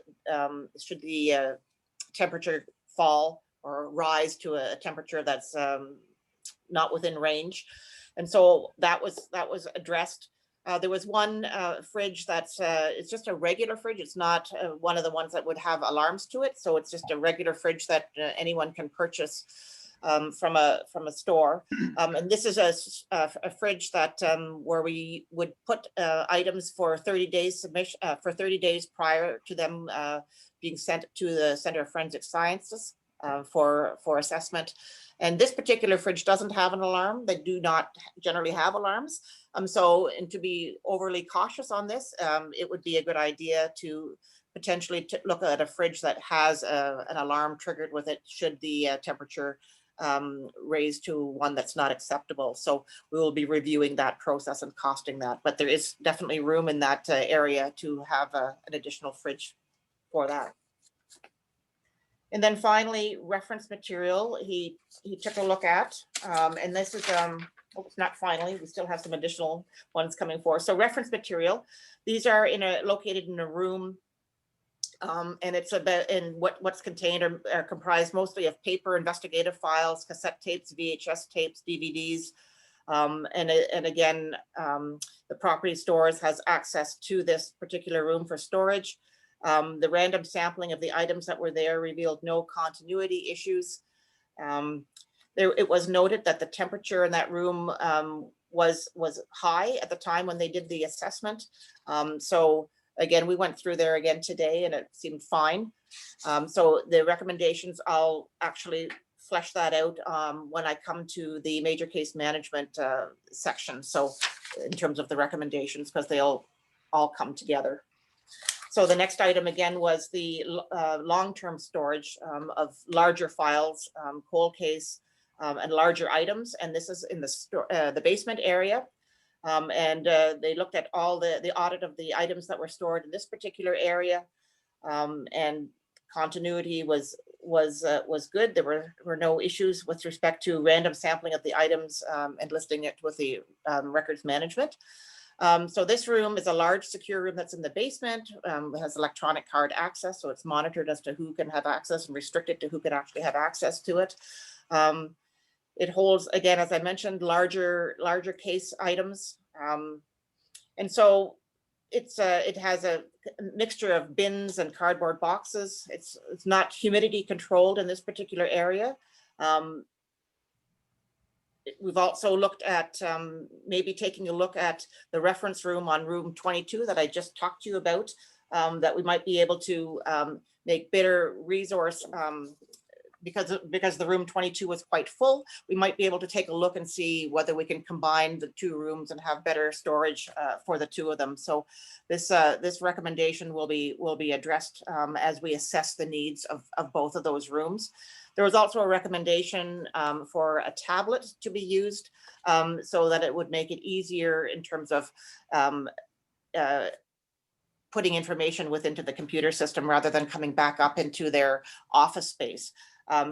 temperature fall or rise to a temperature that's not within range. And so that was addressed. There was one fridge that's it's just a regular fridge. It's not one of the ones that would have alarms to it. So it's just a regular fridge that anyone can purchase from a store. And this is a fridge that where we would put items for 30 days submission for 30 days prior to them being sent to the Center of Forensic Sciences for assessment. And this particular fridge doesn't have an alarm. They do not generally have alarms. So, and to be overly cautious on this, it would be a good idea to potentially look at a fridge that has an alarm triggered with it should the temperature raise to one that's not acceptable. So we will be reviewing that process and costing that. But there is definitely room in that area to have an additional fridge for that. And then finally, reference material, he took a look at, and this is, oh, it's not finally, we still have some additional ones coming forward. So reference material, these are located in a room, and it's about, and what's contained are comprised mostly of paper investigative files, cassette tapes, VHS tapes, DVDs, and again, the property stores has access to this particular room for storage. The random sampling of the items that were there revealed no continuity issues. It was noted that the temperature in that room was high at the time when they did the assessment. So again, we went through there again today and it seemed fine. So the recommendations, I'll actually flesh that out when I come to the major case management section. So in terms of the recommendations, because they'll all come together. So the next item again was the long-term storage of larger files, cold case, and larger items. And this is in the basement area. And they looked at all the audit of the items that were stored in this particular area. And continuity was good. There were no issues with respect to random sampling of the items and listing it with the records management. So this room is a large secure room that's in the basement. It has electronic card access, so it's monitored as to who can have access and restricted to who can actually have access to it. It holds, again, as I mentioned, larger case items. And so it has a mixture of bins and cardboard boxes. It's not humidity controlled in this particular area. We've also looked at maybe taking a look at the reference room on room 22 that I just talked to you about, that we might be able to make better resource because the room 22 was quite full. We might be able to take a look and see whether we can combine the two rooms and have better storage for the two of them. So this recommendation will be addressed as we assess the needs of both of those rooms. There was also a recommendation for a tablet to be used so that it would make it easier in terms of putting information into the computer system rather than coming back up into their office space.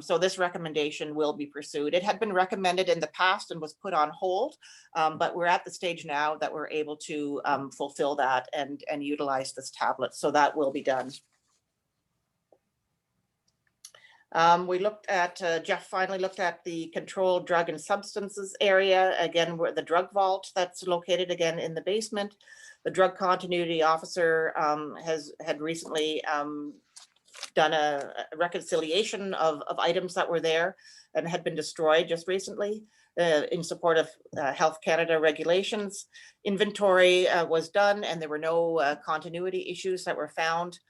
So this recommendation will be pursued. It had been recommended in the past and was put on hold, but we're at the stage now that we're able to fulfill that and utilize this tablet. So that will be done. We looked at, Jeff finally looked at the controlled drug and substances area, again, where the drug vault that's located again in the basement. The drug continuity officer had recently done a reconciliation of items that were there and had been destroyed just recently in support of Health Canada regulations. Inventory was done and there were no continuity issues that were found.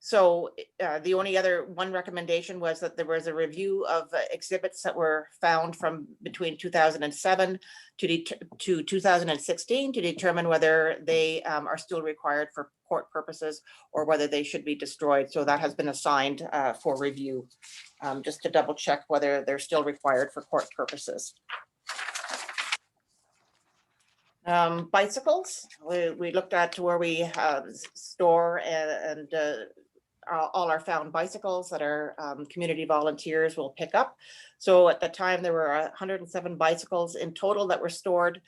So the only other one recommendation was that there was a review of exhibits that were found from between 2007 to 2016 to determine whether they are still required for court purposes or whether they should be destroyed. So that has been assigned for review, just to double check whether they're still required for court purposes. Bicycles, we looked at where we store and all our found bicycles that our community volunteers will pick up. So at the time there were 107 bicycles in total that were stored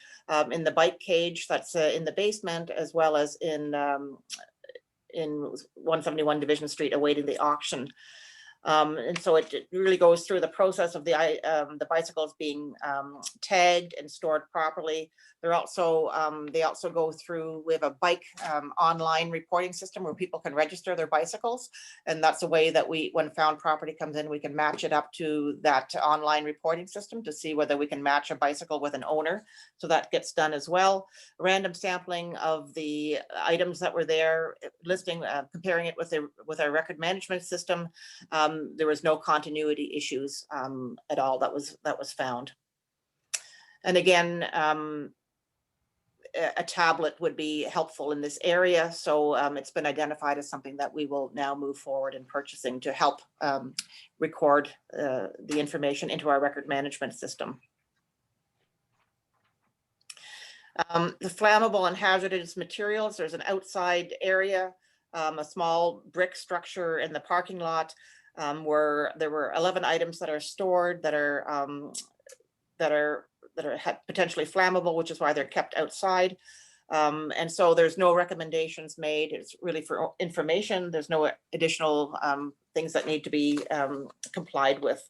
in the bike cage that's in the basement, as well as in 171 Division Street awaiting the auction. And so it really goes through the process of the bicycles being tagged and stored properly. They're also, they also go through, we have a bike online reporting system where people can register their bicycles. And that's a way that when found property comes in, we can match it up to that online reporting system to see whether we can match a bicycle with an owner. So that gets done as well. Random sampling of the items that were there, listing, comparing it with our record management system. There was no continuity issues at all that was found. And again, a tablet would be helpful in this area. So it's been identified as something that we will now move forward in purchasing to help record the information into our record management system. The flammable and hazardous materials, there's an outside area, a small brick structure in the parking lot where there were 11 items that are stored that are potentially flammable, which is why they're kept outside. And so there's no recommendations made. It's really for information. There's no additional things that need to be complied with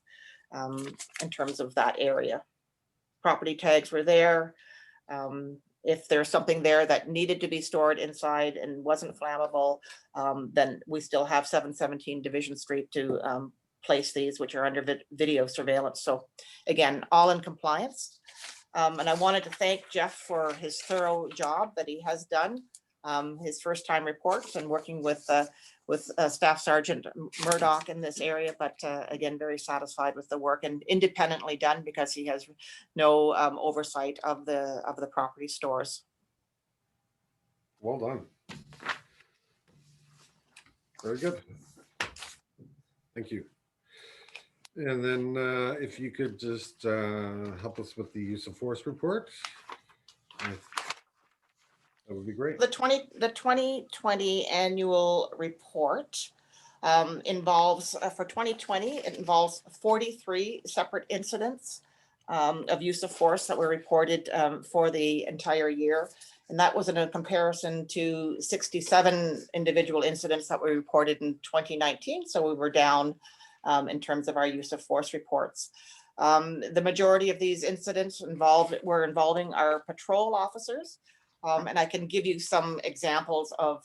in terms of that area. Property tags were there. If there's something there that needed to be stored inside and wasn't flammable, then we still have 717 Division Street to place these, which are under video surveillance. So again, all in compliance. And I wanted to thank Jeff for his thorough job that he has done. His first time reports and working with Staff Sergeant Murdoch in this area, but again, very satisfied with the work and independently done because he has no oversight of the property stores. Well done. Very good. Thank you. And then if you could just help us with the use of force report, that would be great. The 2020 annual report involves, for 2020, it involves 43 separate incidents of use of force that were reported for the entire year. And that was in a comparison to 67 individual incidents that were reported in 2019. So we were down in terms of our use of force reports. The majority of these incidents were involving our patrol officers. And I can give you some examples of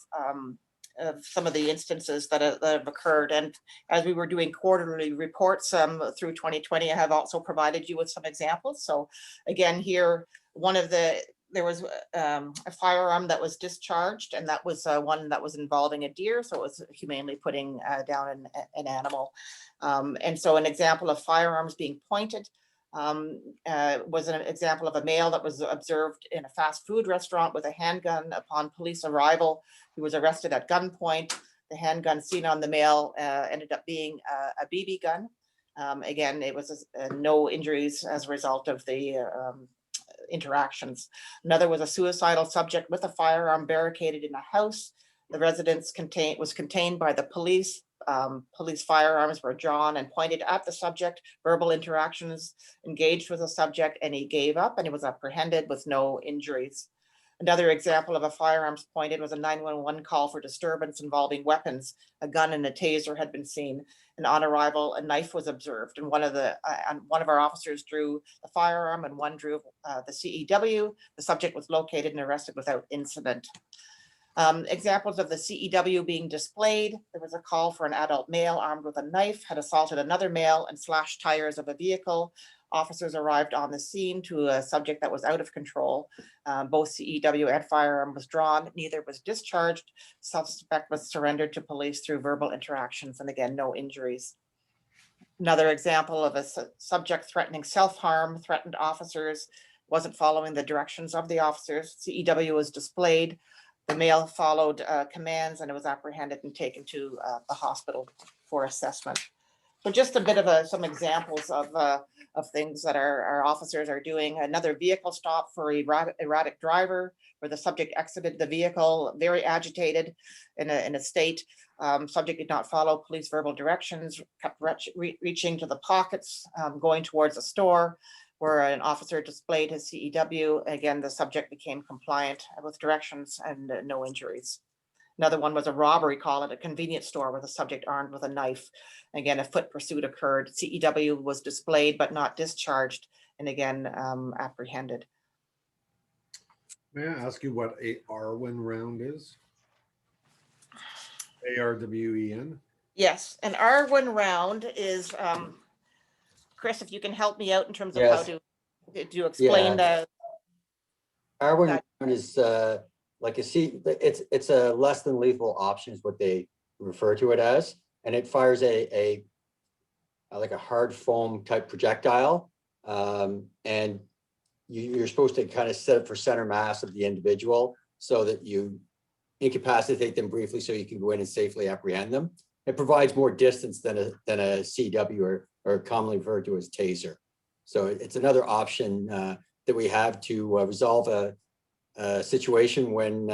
some of the instances that have occurred. And as we were doing quarterly reports through 2020, I have also provided you with some examples. So again, here, there was a firearm that was discharged, and that was one that was involving a deer. So it was humanely putting down an animal. And so an example of firearms being pointed was an example of a male that was observed in a fast food restaurant with a handgun. Upon police arrival, he was arrested at gunpoint. The handgun seen on the male ended up being a BB gun. Again, it was no injuries as a result of the interactions. Another was a suicidal subject with a firearm barricaded in a house. The residence was contained by the police. Police firearms were drawn and pointed at the subject. Verbal interactions engaged with the subject, and he gave up and he was apprehended with no injuries. Another example of a firearms pointed was a 911 call for disturbance involving weapons. A gun and a taser had been seen, and on arrival, a knife was observed. And one of our officers drew the firearm, and one drew the CEW. The subject was located and arrested without incident. Examples of the CEW being displayed: there was a call for an adult male armed with a knife had assaulted another male and slashed tires of a vehicle. Officers arrived on the scene to a subject that was out of control. Both CEW and firearm was drawn. Neither was discharged. Suspect was surrendered to police through verbal interactions, and again, no injuries. Another example of a subject threatening self-harm, threatened officers, wasn't following the directions of the officers. CEW was displayed. The male followed commands, and it was apprehended and taken to the hospital for assessment. So just a bit of some examples of things that our officers are doing. Another vehicle stop for erratic driver, where the subject exited the vehicle very agitated in a state. Subject did not follow police verbal directions, kept reaching to the pockets, going towards a store, where an officer displayed his CEW. Again, the subject became compliant with directions and no injuries. Another one was a robbery call at a convenience store where the subject armed with a knife. Again, a foot pursuit occurred. CEW was displayed but not discharged, and again, apprehended. May I ask you what a Arwen round is? ARWEN? Yes, an R1 round is, Chris, if you can help me out in terms of how Yes. to explain the. Arwen is like it's a less than lethal option is what they refer to it as, and it fires a like a hard foam type projectile, and you're supposed to kind of set it for center mass of the individual so that you incapacitate them briefly so you can go in and safely apprehend them. It provides more distance than a CW or commonly referred to as taser. So it's another option that we have to resolve a situation when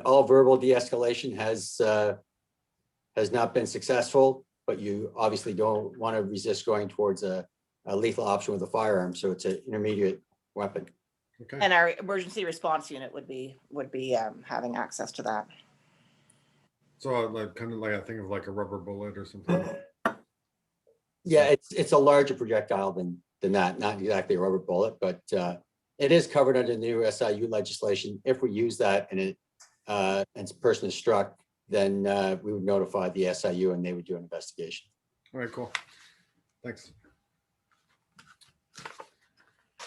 all verbal de-escalation has not been successful, but you obviously don't want to resist going towards a lethal option with a firearm. So it's an intermediate weapon. Okay. And our emergency response unit would be having access to that. So like kind of like I think of like a rubber bullet or something. Yeah, it's a larger projectile than that, not exactly a rubber bullet, but it is covered under the new SIU legislation. If we use that and a person is struck, then we would notify the SIU and they would do an investigation. All right, cool. Thanks.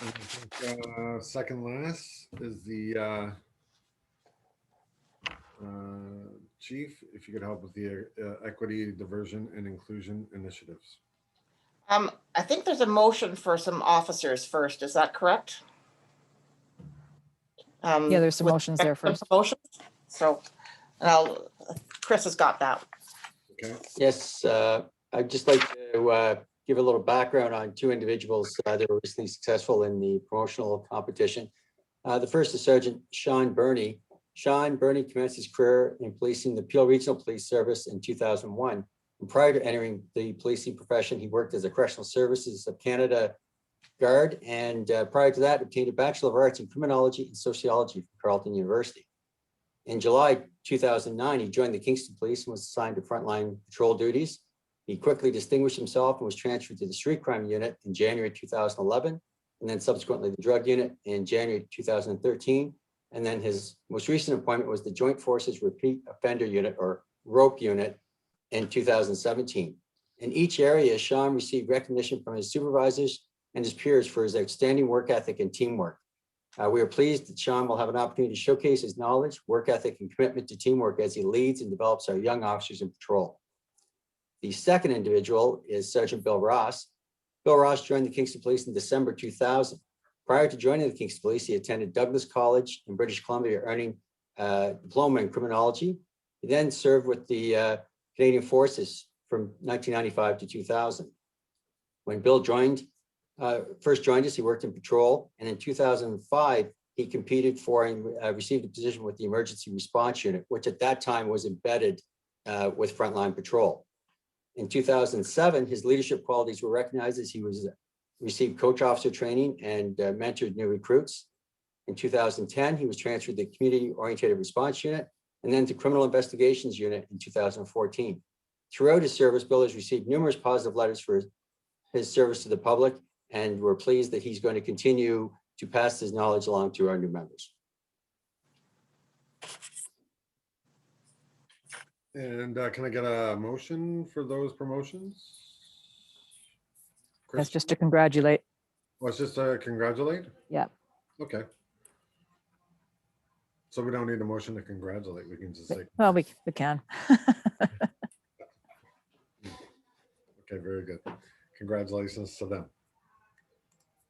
And I think, second last is the chief, if you could help with the equity, diversion, and inclusion initiatives. I think there's a motion for some officers first. Is that correct? Yeah, there's some with motions there respect to first. motions. So, Chris has got that. Okay. Yes, I'd just like to give a little background on two individuals that were recently successful in the promotional competition. The first is Sergeant Sean Burney. Sean Burney commenced his career in policing the Peel Regional Police Service in 2001. And prior to entering the policing profession, he worked as a Correctional Services of Canada Guard, and prior to that, obtained a Bachelor of Arts in Criminology and Sociology from Carleton University. In July 2009, he joined the Kingston Police and was assigned to frontline patrol duties. He quickly distinguished himself and was transferred to the Street Crime Unit in January 2011, and then subsequently the Drug Unit in January 2013. And then his most recent appointment was the Joint Forces Repeat Offender Unit, or ROPE Unit, in 2017. In each area, Sean received recognition from his supervisors and his peers for his outstanding work ethic and teamwork. We are pleased that Sean will have an opportunity to showcase his knowledge, work ethic, and commitment to teamwork as he leads and develops our young officers in patrol. The second individual is Sergeant Bill Ross. Bill Ross joined the Kingston Police in December 2000. Prior to joining the Kingston Police, he attended Douglas College in British Columbia, earning a diploma in criminology. He then served with the Canadian Forces from 1995 to 2000. When Bill first joined us, he worked in patrol, and in 2005, he competed for and received a position with the Emergency Response Unit, which at that time was embedded with Frontline Patrol. In 2007, his leadership qualities were recognized as he received coach officer training and mentored new recruits. In 2010, he was transferred to the Community Oriented Response Unit and then to Criminal Investigations Unit in 2014. Throughout his service, Bill has received numerous positive letters for his service to the public, and we're pleased that he's going to continue to pass his knowledge along to our new members. And can I get a motion for those promotions? That's just to congratulate. Well, it's just to congratulate? Yeah. Okay. So we don't need a motion to congratulate. We can just say, Well, we can. okay, very good. Congratulations to them.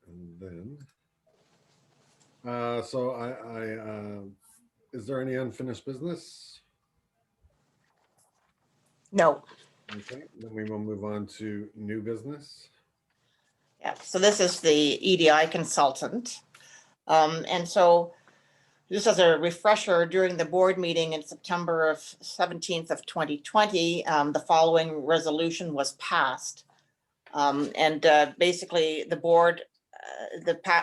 And then, is there any unfinished business? No. Okay, then we will move on to new business. Yeah, so this is the EDI consultant. And so just as a refresher, during the board meeting in September of 17th of 2020, the following resolution was passed. Basically the board,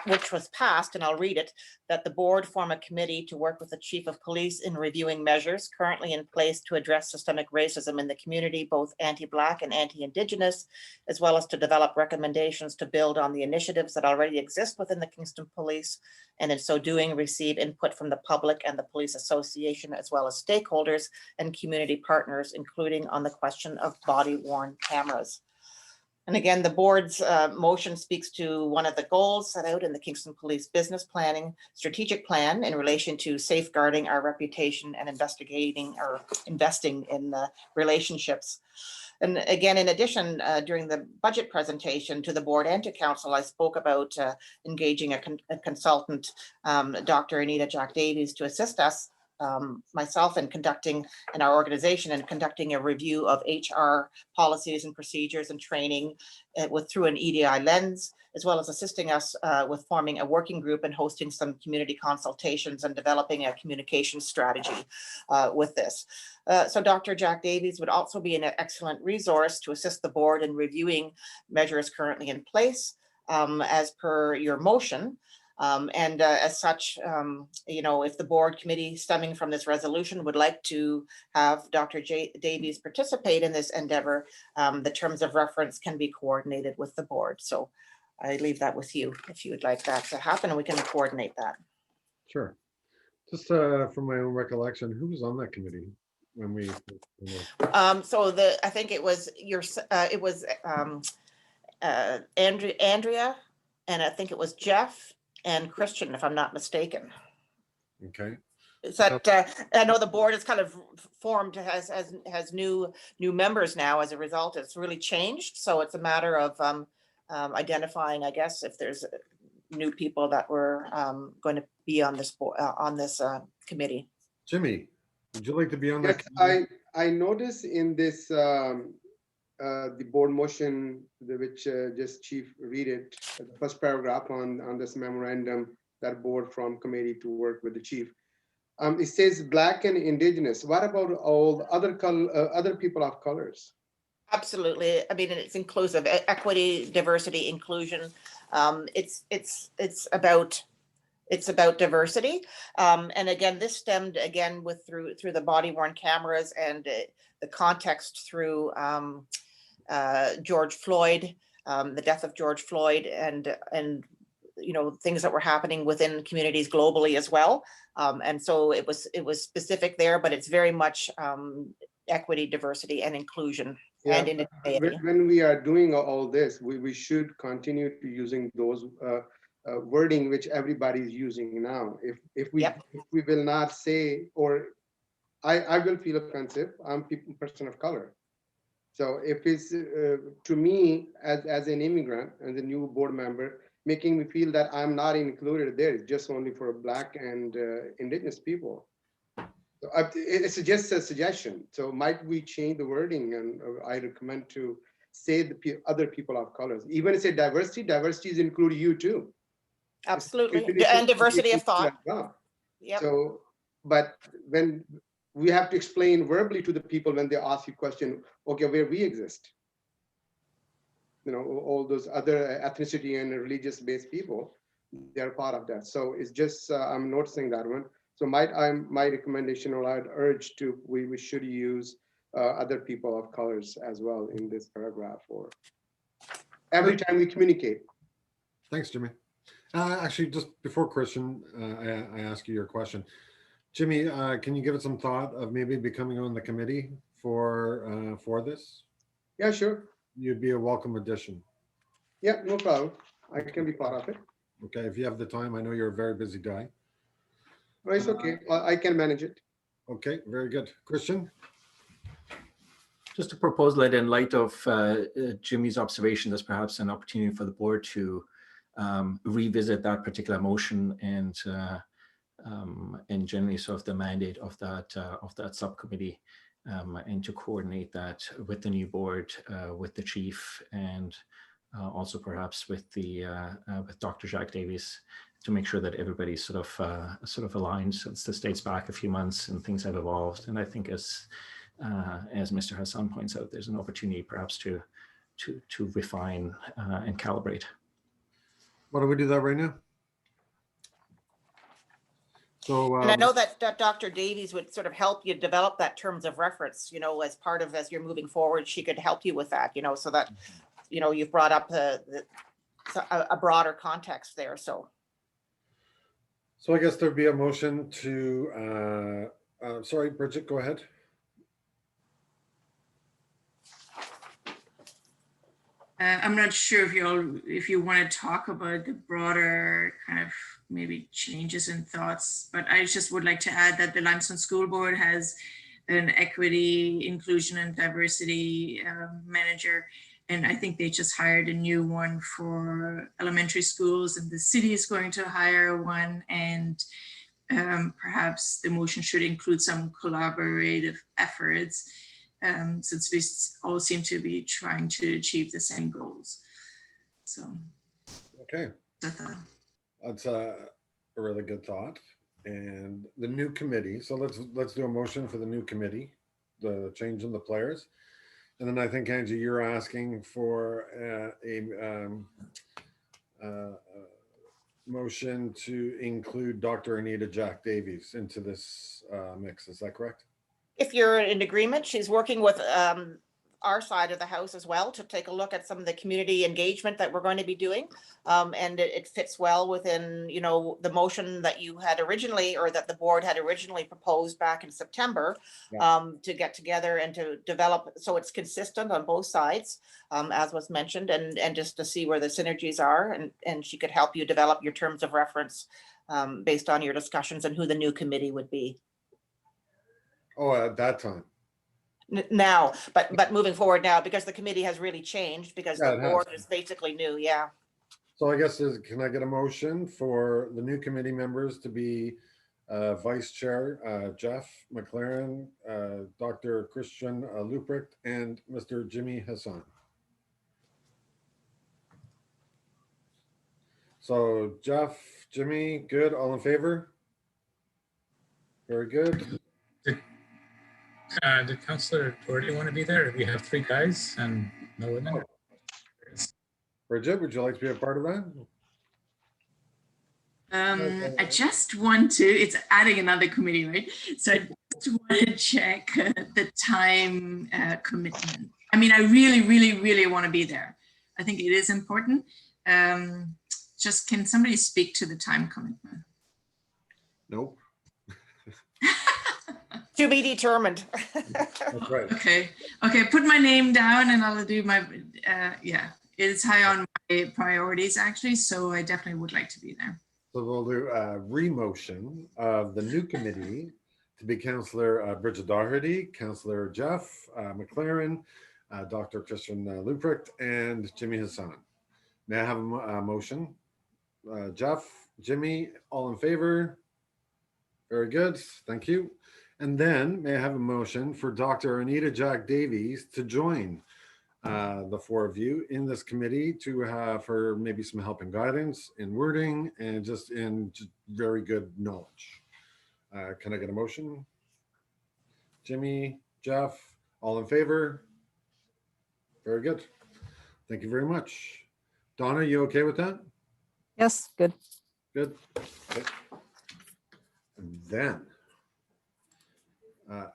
which was passed, and I'll read it, that the board form a committee to work with the chief of police in reviewing measures currently in place to address systemic racism in the community, both anti-Black and anti-Indigenous, as well as to develop recommendations to build on the initiatives that already exist within the Kingston Police, and in so doing, receive input from the public and the Police Association, as well as stakeholders and community partners, including on the question of body-worn cameras. And again, the board's motion speaks to one of the goals set out in the Kingston Police Business Planning Strategic Plan in relation to safeguarding our reputation and investigating or investing in relationships. And again, in addition, during the budget presentation to the board and to council, I spoke about engaging a consultant, Dr. Anita Jack Davies, to assist us, myself, in our organization and conducting a review of HR policies and procedures and training through an EDI lens, as well as assisting us with forming a working group and hosting some community consultations and developing a communication strategy with this. So Dr. Jack Davies would also be an excellent resource to assist the board in reviewing measures currently in place as per your motion. As such, if the board committee stemming from this resolution would like to have Dr. Davies participate in this endeavor, the terms of reference can be coordinated with the board. So I leave that with you if you would like that to happen, and we can coordinate that. Sure. Just from my own recollection, who was on that committee when we? I think it was Andrea. and I think it was Jeff and Christian, if I'm not mistaken. Okay. Is that, I know the board is kind of formed, has new members now as a result. It's really changed. So it's a matter of identifying, I guess, if there's new people that were going to be on this committee. Jimmy, would you like to be on Yes, that? committee? I noticed in this, the board motion, which just Chief read it, the first paragraph on this memorandum, that board from committee to work with the chief. It says Black and Indigenous. What about all other people of colors? Absolutely. I mean, it's inclusive, equity, diversity, inclusion. It's about diversity. And again, this stemmed again through the body worn cameras and the context through George Floyd, the death of George Floyd, and things that were happening within communities globally as well. And so it was specific there, but it's very much equity, diversity, and inclusion. Yeah, And indigeneity. when we are doing all this, we should continue to using those wording which everybody is using now. If we will not say, or I will feel offensive. I'm a person of color. So if it's to me as an immigrant and a new board member, making me feel that I'm not included there, it's just only for Black and Indigenous people. So it's just a suggestion. So might we change the wording? And I recommend to say the other people of colors. Even say diversity, diversities include you too. Absolutely, and diversity of thought. Yeah. So, but when we have to explain verbally to the people when they ask you question, okay, where we exist. All those other ethnicity and religious-based people, they're part of that. So it's just I'm noticing that one. So my recommendation, or I'd urge to, we should use other people of colors as well in this paragraph, or every time we communicate. Thanks, Jimmy. Actually, just before Christian, I ask you your question. Jimmy, can you give it some thought of maybe becoming on the committee for this? Yeah, sure. You'd be a welcome addition. Yeah, no problem. I can be part of it. Okay, if you have the time, I know you're a very busy guy. No, it's okay. I can manage it. Okay, very good. Christian? Just a proposal that in light of Jimmy's observation, there's perhaps an opportunity for the board to revisit that particular motion and generally sort of the mandate of that subcommittee, and to coordinate that with the new board, with the chief, and also perhaps with Dr. Jacques Davies, to make sure that everybody sort of aligned, since this dates back a few months and things have evolved. And I think as Mr. Hassan points out, there's an opportunity perhaps to refine and calibrate. Why don't we do that right now? So, and I know that Dr. Davies would sort of help you develop that terms of reference, as part of, as you're moving forward, she could help you with that, so that, you've brought up a broader context there. So I guess there'd be a motion to, sorry, Bridget, go ahead. I'm not sure if you want to talk about the broader kind of maybe changes in thoughts, but I just would like to add that the Limestone School Board has an equity, inclusion, and diversity manager. And I think they just hired a new one for elementary schools, and the city is going to hire one. And perhaps the motion should include some collaborative efforts, since we all seem to be trying to achieve the same goals. So, okay, that's a really good thought. And the new committee. So let's do a motion for the new committee, the change in the players. And then I think, Angie, you're asking for a motion to include Dr. Anita Jack Davies into this mix. Is that correct? if you're in agreement, she's working with our side of the house as well to take a look at some of the community engagement that we're going to be doing. And it fits well within, you know, the motion that you had originally, or that the board had originally proposed back in September, to get together and to develop, so it's consistent on both sides, as was mentioned, and just to see where the synergies are, and she could help you develop your terms of reference based on your discussions and who the new committee would be. Oh, at that time. Now, but moving forward now, because the committee has really changed, because Yeah, the it has. board is basically new, yeah. So I guess, can I get a motion for the new committee members to be Vice Chair Jeff McLaren, Dr. Christian Luprecht, and Mr. Jimmy Hassan? So Jeff, Jimmy, good, all in favor? Very good. Did Councillor Doherty want to be there? We have 3 guys and no women. Bridget, would you like to be a part of that? I just want to, it's adding another committee, right? So I just want to check the time commitment. I mean, I really want to be there. I think it is important. Just can somebody speak to the time commitment? Nope. To be determined. That's right. Okay, put my name down and I'll do my, yeah, it's high on my priorities actually, so I definitely would like to be there. So we'll do a re-motion of the new committee to be Councillor Bridget Doherty, Councillor Jeff McLaren, Dr. Christian Luprecht, and Jimmy Hassan. May I have a motion? Jeff, Jimmy, all in favor? Very good, thank you. And then may I have a motion for Dr. Anita Jack Davies to join the 4 of you in this committee, to have her maybe some help and guidance in wording and just very good knowledge. Can I get a motion? Jimmy, Jeff, all in favor? Very good. Thank you very much. Donna, you okay with that? Yes, good. Good. Okay. And then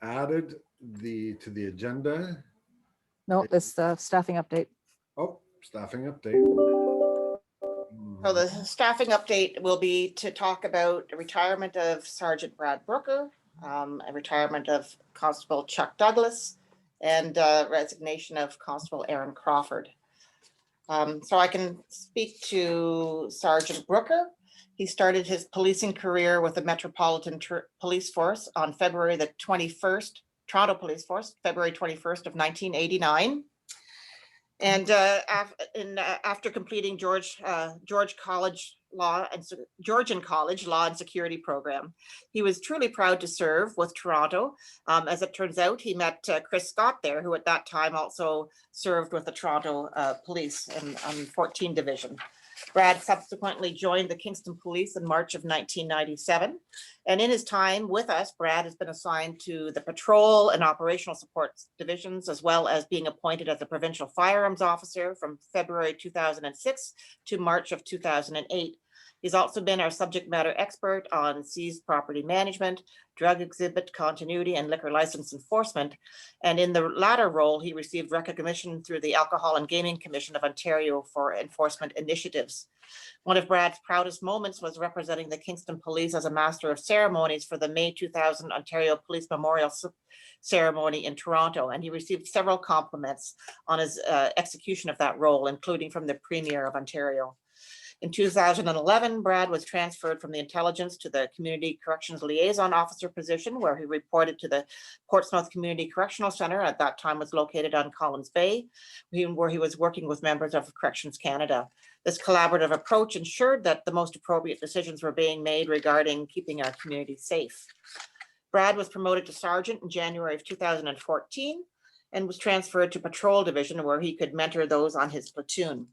added to the agenda. No, this staffing update. Oh, staffing update. So the staffing update will be to talk about the retirement of Sergeant Brad Brooker, a retirement of Constable Chuck Douglas, and resignation of Constable Aaron Crawford. So I can speak to Sergeant Brooker. He started his policing career with the Metropolitan Police Force on February the 21st, Toronto Police Force, February 21st of 1989. And after completing Georgian College Law and Security program, he was truly proud to serve with Toronto. As it turns out, he met Chris Scott there, who at that time also served with the Toronto Police on 14 Division. Brad subsequently joined the Kingston Police in March of 1997. And in his time with us, Brad has been assigned to the Patrol and Operational Support Divisions, as well as being appointed as a Provincial Firearms Officer from February 2006 to March of 2008. He's also been our subject matter expert on seized property management, drug exhibit continuity, and liquor license enforcement. And in the latter role, he received recognition through the Alcohol and Gaming Commission of Ontario for enforcement initiatives. One of Brad's proudest moments was representing the Kingston Police as a Master of Ceremonies for the May 2000 Ontario Police Memorial Ceremony in Toronto, and he received several compliments on his execution of that role, including from the Premier of Ontario. In 2011, Brad was transferred from the intelligence to the Community Corrections Liaison Officer position, where he reported to the Portsmouth Community Correctional Centre, at that time was located on Collins Bay, where he was working with members of Corrections Canada. This collaborative approach ensured that the most appropriate decisions were being made regarding keeping our community safe. Brad was promoted to sergeant in January of 2014 and was transferred to Patrol Division, where he could mentor those on his platoon.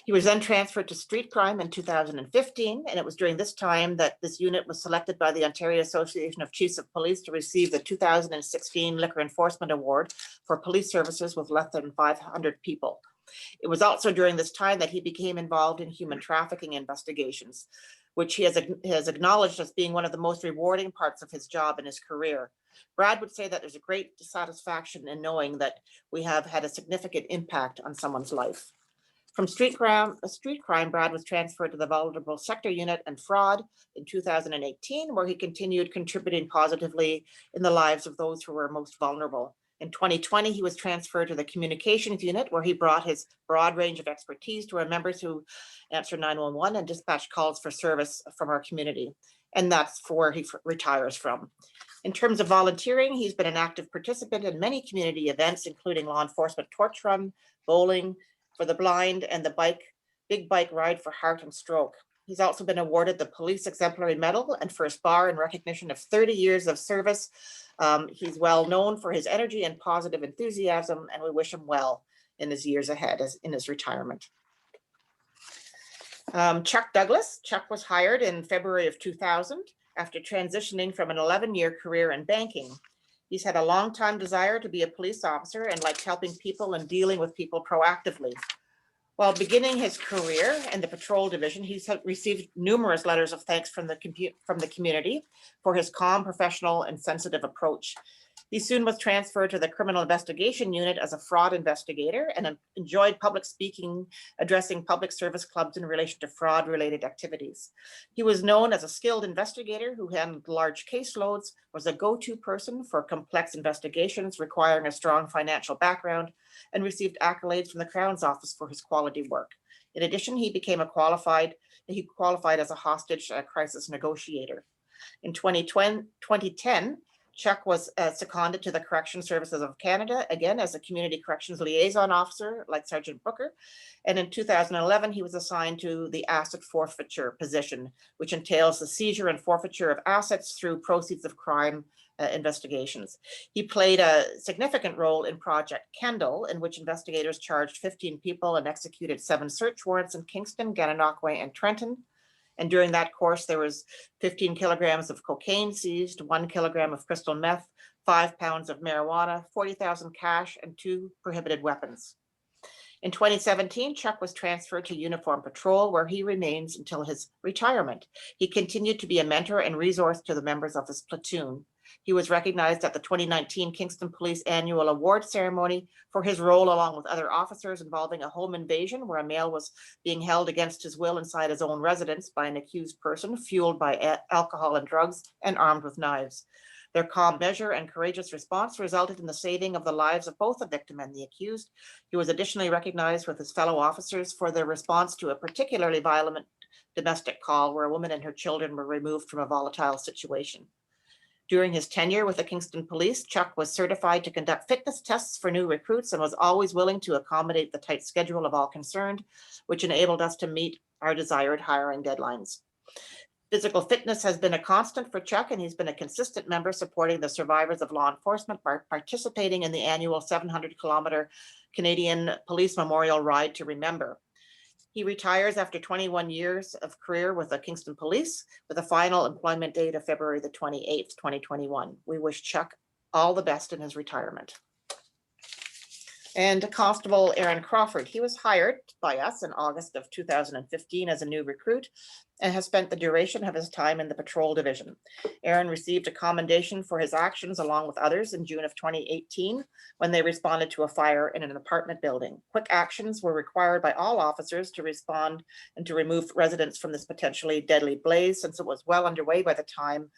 He was then transferred to street crime in 2015, and it was during this time that this unit was selected by the Ontario Association of Chiefs of Police to receive the 2016 Liquor Enforcement Award for police services with less than 500 people. It was also during this time that he became involved in human trafficking investigations. which he has acknowledged as being one of the most rewarding parts of his job and his career. Brad would say that there's a great satisfaction in knowing that we have had a significant impact on someone's life. From street crime, Brad was transferred to the Vulnerable Sector Unit and Fraud in 2018, where he continued contributing positively in the lives of those who were most vulnerable. In 2020, he was transferred to the Communications Unit, where he brought his broad range of expertise to our members who answer 911 and dispatch calls for service from our community. And that's where he retires from. In terms of volunteering, he's been an active participant in many community events, including law enforcement torch run, bowling for the blind, and the big bike ride for heart and stroke. He's also been awarded the Police Exemplary Medal and First Bar in recognition of 30 years of service. He's well known for his energy and positive enthusiasm, and we wish him well in his years ahead in his retirement. Chuck Douglas. Chuck was hired in February of 2000 after transitioning from an 11-year career in banking. He's had a long time desire to be a police officer and likes helping people and dealing with people proactively. While beginning his career in the patrol division, he's received numerous letters of thanks from the community for his calm, professional, and sensitive approach. He soon was transferred to the Criminal Investigation Unit as a fraud investigator and enjoyed public speaking, addressing public service clubs in relation to fraud-related activities. He was known as a skilled investigator who handled large caseloads, was a go-to person for complex investigations requiring a strong financial background, and received accolades from the Crown's Office for his quality work. In addition, he qualified as a hostage crisis negotiator. In 2010, Chuck was seconded to the Correction Services of Canada, again as a Community Corrections Liaison Officer, like Sergeant Booker. And in 2011, he was assigned to the asset forfeiture position, which entails the seizure and forfeiture of assets through proceeds of crime investigations. He played a significant role in Project Kendall, in which investigators charged 15 people and executed 7 search warrants in Kingston, Gananoque, and Trenton. And during that course, there was 15 kilograms of cocaine seized, 1 kilogram of crystal meth, 5 pounds of marijuana, 40,000 cash, and 2 prohibited weapons. In 2017, Chuck was transferred to Uniform Patrol, where he remains until his retirement. He continued to be a mentor and resource to the members of his platoon. He was recognized at the 2019 Kingston Police Annual Award Ceremony for his role along with other officers involving a home invasion where a male was being held against his will inside his own residence by an accused person fueled by alcohol and drugs and armed with knives. Their calm measure and courageous response resulted in the saving of the lives of both the victim and the accused. He was additionally recognized with his fellow officers for their response to a particularly violent domestic call where a woman and her children were removed from a volatile situation. During his tenure with the Kingston Police, Chuck was certified to conduct fitness tests for new recruits and was always willing to accommodate the tight schedule of all concerned, which enabled us to meet our desired hiring deadlines. Physical fitness has been a constant for Chuck, and he's been a consistent member supporting the survivors of law enforcement by participating in the annual 700-kilometer Canadian Police Memorial Ride to Remember. He retires after 21 years of career with the Kingston Police with a final employment date of February the 28th, 2021. We wish Chuck all the best in his retirement. And Constable Aaron Crawford, he was hired by us in August of 2015 as a new recruit and has spent the duration of his time in the patrol division. Aaron received a commendation for his actions along with others in June of 2018 when they responded to a fire in an apartment building. Quick actions were required by all officers to respond and to remove residents from this potentially deadly blaze, since it was well underway by the time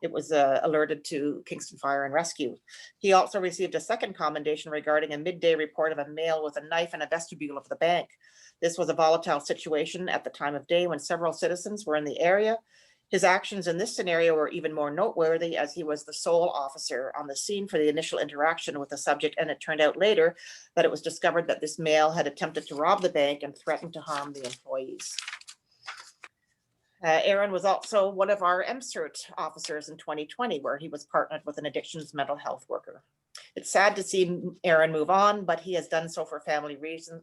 it was alerted to Kingston Fire and Rescue. He also received a second commendation regarding a midday report of a male with a knife in a vestibule of the bank. This was a volatile situation at the time of day when several citizens were in the area. His actions in this scenario were even more noteworthy as he was the sole officer on the scene for the initial interaction with the subject, and it turned out later that it was discovered that this male had attempted to rob the bank and threatened to harm the employees. Aaron was also one of our MCERT officers in 2020, where he was partnered with an addictions mental health worker. It's sad to see Aaron move on, but he has done so for family reasons,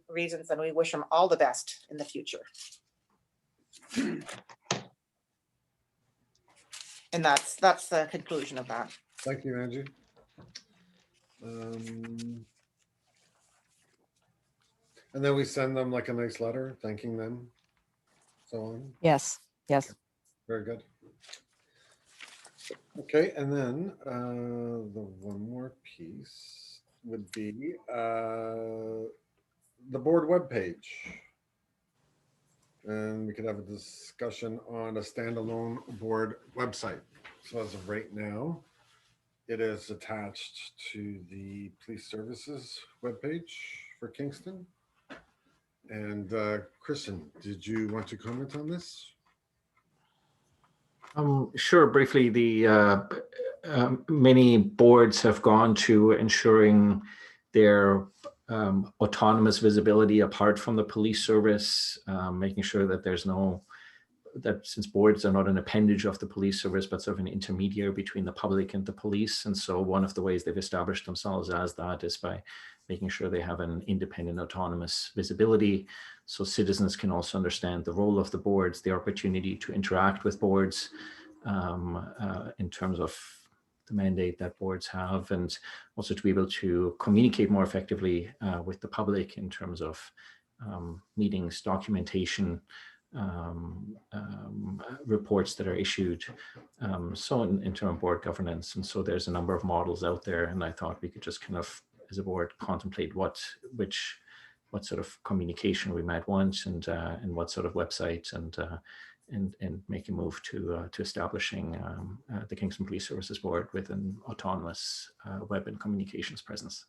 and we wish him all the best in the future. And that's the conclusion of that. Thank you, Angie. And then we send them like a nice letter thanking them, so on. Yes, yes. Very good. Okay, and then the one more piece would be the board webpage. And we could have a discussion on a standalone board website. So as of right now, it is attached to the police services webpage for Kingston. And Kristen, did you want to comment on this? Sure. Briefly, the many boards have gone to ensuring their autonomous visibility apart from the police service, making sure that there's that since boards are not an appendage of the police service, but sort of an intermediary between the public and the police. And so one of the ways they've established themselves as that is by making sure they have an independent, autonomous visibility. So citizens can also understand the role of the boards, the opportunity to interact with boards in terms of the mandate that boards have, and also to be able to communicate more effectively with the public in terms of meetings, documentation, reports that are issued, so in terms of board governance. And so there's a number of models out there, and I thought we could just kind of, as a board, contemplate what sort of communication we might want, and what sort of website, and make a move to establishing the Kingston Police Services Board with an autonomous web and communications presence.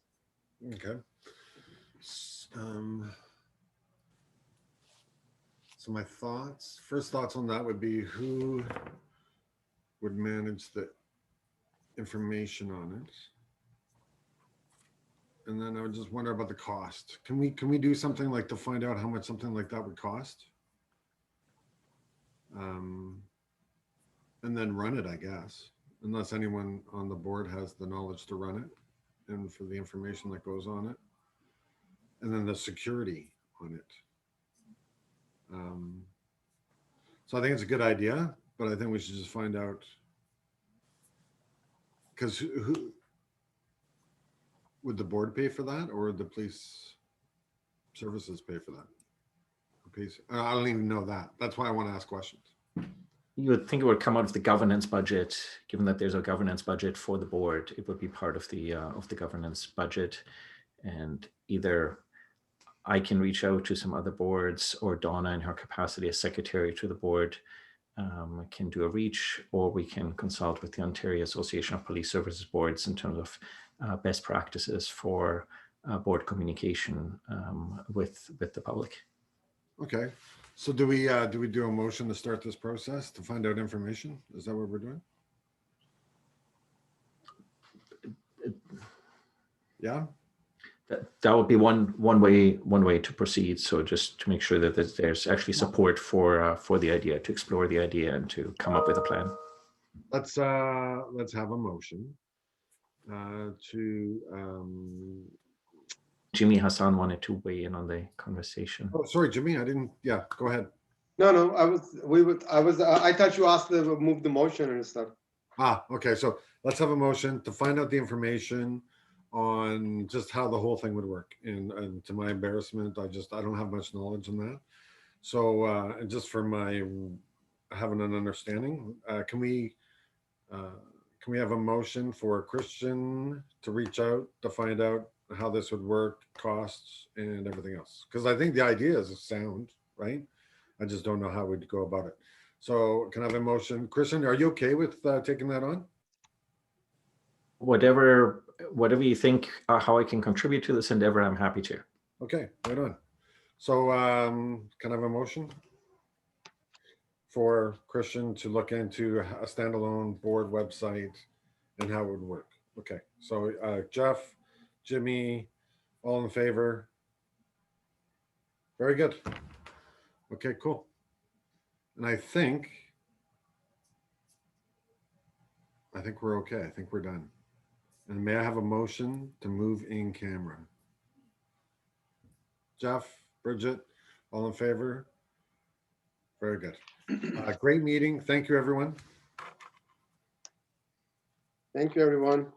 Okay. So my first thoughts on that would be who would manage the information on it. And then I would just wonder about the cost. Can we do something like to find out how much something like that would cost? And then run it, I guess, unless anyone on the board has the knowledge to run it and for the information that goes on it. And then the security on it. So I think it's a good idea, but I think we should just find out, because who would the board pay for that, or would the police services pay for that? I don't even know that. That's why I want to ask questions. You would think it would come out of the governance budget, given that there's a governance budget for the board. It would be part of the governance budget, and either I can reach out to some other boards, or Donna, in her capacity as secretary to the board, can do a reach, or we can consult with the Ontario Association of Police Services Boards in terms of best practices for board communication with the public. Okay. So do we do a motion to start this process to find out information? Is that what we're doing? Yeah. That would be one way to proceed. So just to make sure that there's actually support for the idea, to explore the idea and to come up with a plan. Let's have a motion to. Jimmy Hassan wanted to weigh in on the conversation. Oh, sorry, Jimmy. I didn't. Yeah, go ahead. No, I thought you asked to move the motion and stuff. Okay. So let's have a motion to find out the information on just how the whole thing would work. And to my embarrassment, I don't have much knowledge on that. So and just for my having an understanding, can we have a motion for Christian to reach out to find out how this would work, costs, and everything else? Because I think the idea is sound, right? I just don't know how we'd go about it. So can I have a motion? Christian, are you okay with taking that on? Whatever you think, how I can contribute to this endeavor, I'm happy to. Okay, right on. So can I have a motion for Christian to look into a standalone board website and how it would work? Okay, so Jeff, Jimmy, all in favor? Very good. Okay, cool. And I think we're okay. I think we're done. And may I have a motion to move in camera? Jeff, Bridget, all in favor? Very good. Great meeting. Thank you, everyone. Thank you, everyone.